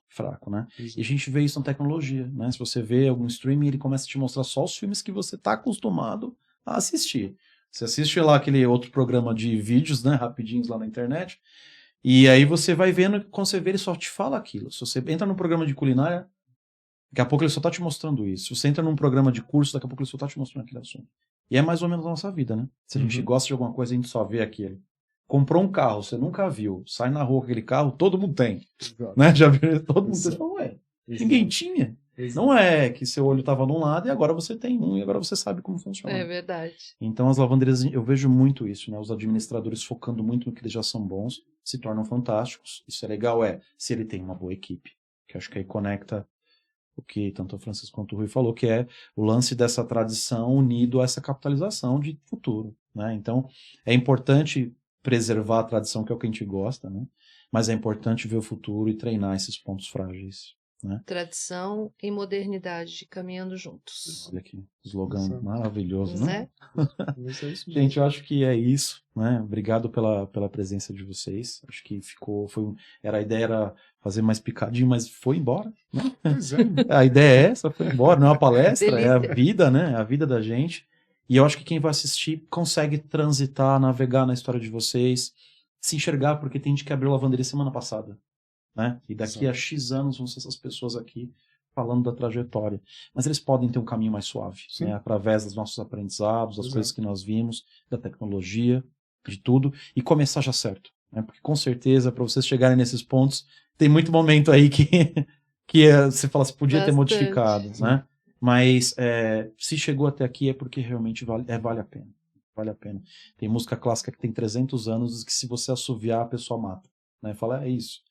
fraco, né? E a gente vê isso na tecnologia, né? Se você vê algum streaming, ele começa a te mostrar só os filmes que você está acostumado a assistir. Você assiste lá aquele outro programa de vídeos, né, rapidinhos lá na internet, e aí você vai vendo, quando você vê, ele só te fala aquilo. Se você entra num programa de culinária, daqui a pouco ele só está te mostrando isso. Se você entra num programa de curso, daqui a pouco ele só está te mostrando aquele assunto. E é mais ou menos a nossa vida, né? Se a gente gosta de alguma coisa, a gente só vê aquilo. Comprou um carro, você nunca viu, sai na rua com aquele carro, todo mundo tem. Né? Já viu? Todo mundo tem. Ué, ninguém tinha. Não é que seu olho estava num lado e agora você tem um e agora você sabe como funciona. É verdade. Então as lavanderias, eu vejo muito isso, né? Os administradores focando muito no que eles já são bons, se tornam fantásticos. Isso é legal, se ele tem uma boa equipe. Que acho que aí conecta o que tanto o Francisco quanto o Rui falou, que é o lance dessa tradição unido a essa capitalização de futuro, né? Então é importante preservar a tradição, que é o que a gente gosta, né? Mas é importante ver o futuro e treinar esses pontos frágeis, né? Tradição e modernidade caminhando juntos. Era aqui, slogan maravilhoso, né? Gente, eu acho que é isso, né? Obrigado pela presença de vocês. Acho que a ideia era fazer mais picadinho, mas foi embora, né? Pois é. A ideia é essa, foi embora, não é uma palestra, Delícia. É a vida, né? É a vida da gente. E eu acho que quem vai assistir consegue transitar, navegar na história de vocês, se enxergar, porque tem gente que abriu lavanderia semana passada, né? E daqui a X anos vão ser essas pessoas aqui falando da trajetória. Mas eles podem ter um caminho mais suave, né? Através dos nossos aprendizados, das coisas que nós vimos, da tecnologia, de tudo, e começar já certo, né? Porque com certeza, para vocês chegarem nesses pontos, tem muito momento aí que você fala, você podia ter modificado, né? Mas se chegou até aqui é porque realmente vale a pena. Vale a pena. Tem música clássica que tem 300 anos que se você assoviar, a pessoa mata. Né? Fala, é isso.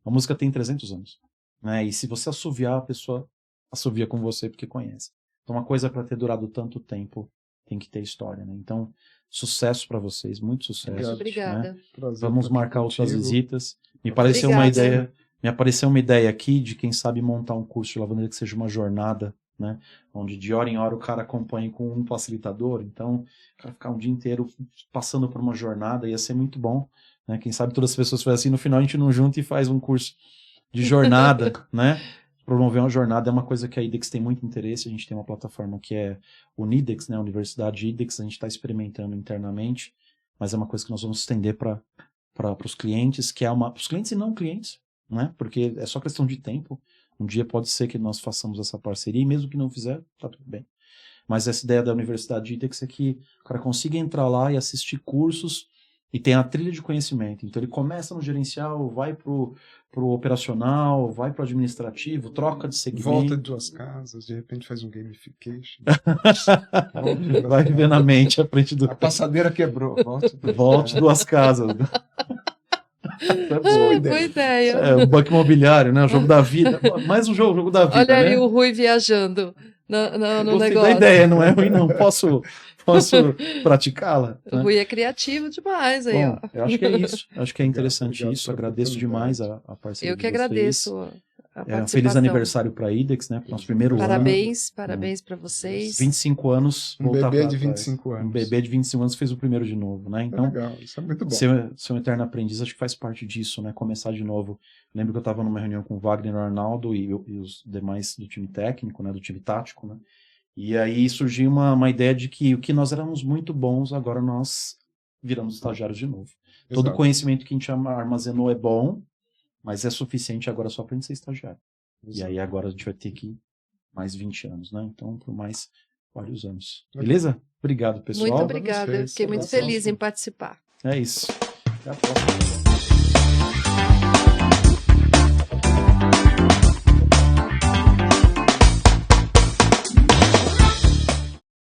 A música tem 300 anos. Né? E se você assoviar, a pessoa assovia com você porque conhece. Então uma coisa para ter durado tanto tempo tem que ter história. Né? Então, sucesso para vocês. Muito sucesso. Obrigada. Né? Vamos marcar outras visitas. Me pareceu uma ideia... Me apareceu uma ideia aqui de quem sabe montar um curso de lavanderia que seja uma jornada, né? Onde de hora em hora o cara acompanhe com um facilitador. Então, o cara ficar um dia inteiro passando por uma jornada ia ser muito bom, né? Quem sabe todas as pessoas fazem assim, no final a gente não junta e faz um curso de jornada, né? Promover uma jornada é uma coisa que a IDEX tem muito interesse. A gente tem uma plataforma que é o NIDEX, né? A Universidade IDEX, a gente está experimentando internamente, mas é uma coisa que nós vamos estender para os clientes, que é para os clientes e não clientes, né? Porque é só questão de tempo. Um dia pode ser que nós façamos essa parceria e mesmo que não fizer, tá tudo bem. Mas essa ideia da Universidade de IDEX é que o cara consiga entrar lá e assistir cursos e tem a trilha de conhecimento. Então ele começa no gerencial, vai pro operacional, vai pro administrativo, troca de segmento. Volta de 2 casas, de repente faz um gamification. Vai viver na mente a frente do... A passadeira quebrou. Volte 2 casas. Boa ideia. O banco imobiliário, né? O jogo da vida. Mais um jogo da vida. Olha né? aí o Rui viajando no Gostei negócio. Da ideia, não é ruim, não. Posso praticá-la? O Rui é criativo demais aí, Bom, eu acho que é isso. Acho que é interessante isso. Agradeço demais a parceria. Eu que de vocês. agradeço Feliz aniversário para a IDEX, né? Pro nosso primeiro parabéns, ano. Parabéns para vocês. 25 anos. Um bebê de 25 anos. Um bebê de 25 anos fez o primeiro de novo, né? Então, legal, isso é muito bom. Ser um eterno aprendiz, acho que faz parte disso, né? Começar de novo. Lembro que eu estava numa reunião com o Wagner e o Arnaldo e os demais do time técnico, né? Do time tático, né? E aí surgiu uma ideia de que o que nós éramos muito bons, agora nós viramos estagiários de novo. Exato. Todo conhecimento que a gente armazenou é bom, mas é suficiente agora só para a gente ser estagiário. Exato. E aí agora a gente vai ter que mais 20 anos, né? Então, por mais vários anos. Beleza? Obrigado, pessoal. Muito obrigada. Fiquei muito feliz em participar. É isso. Até a próxima.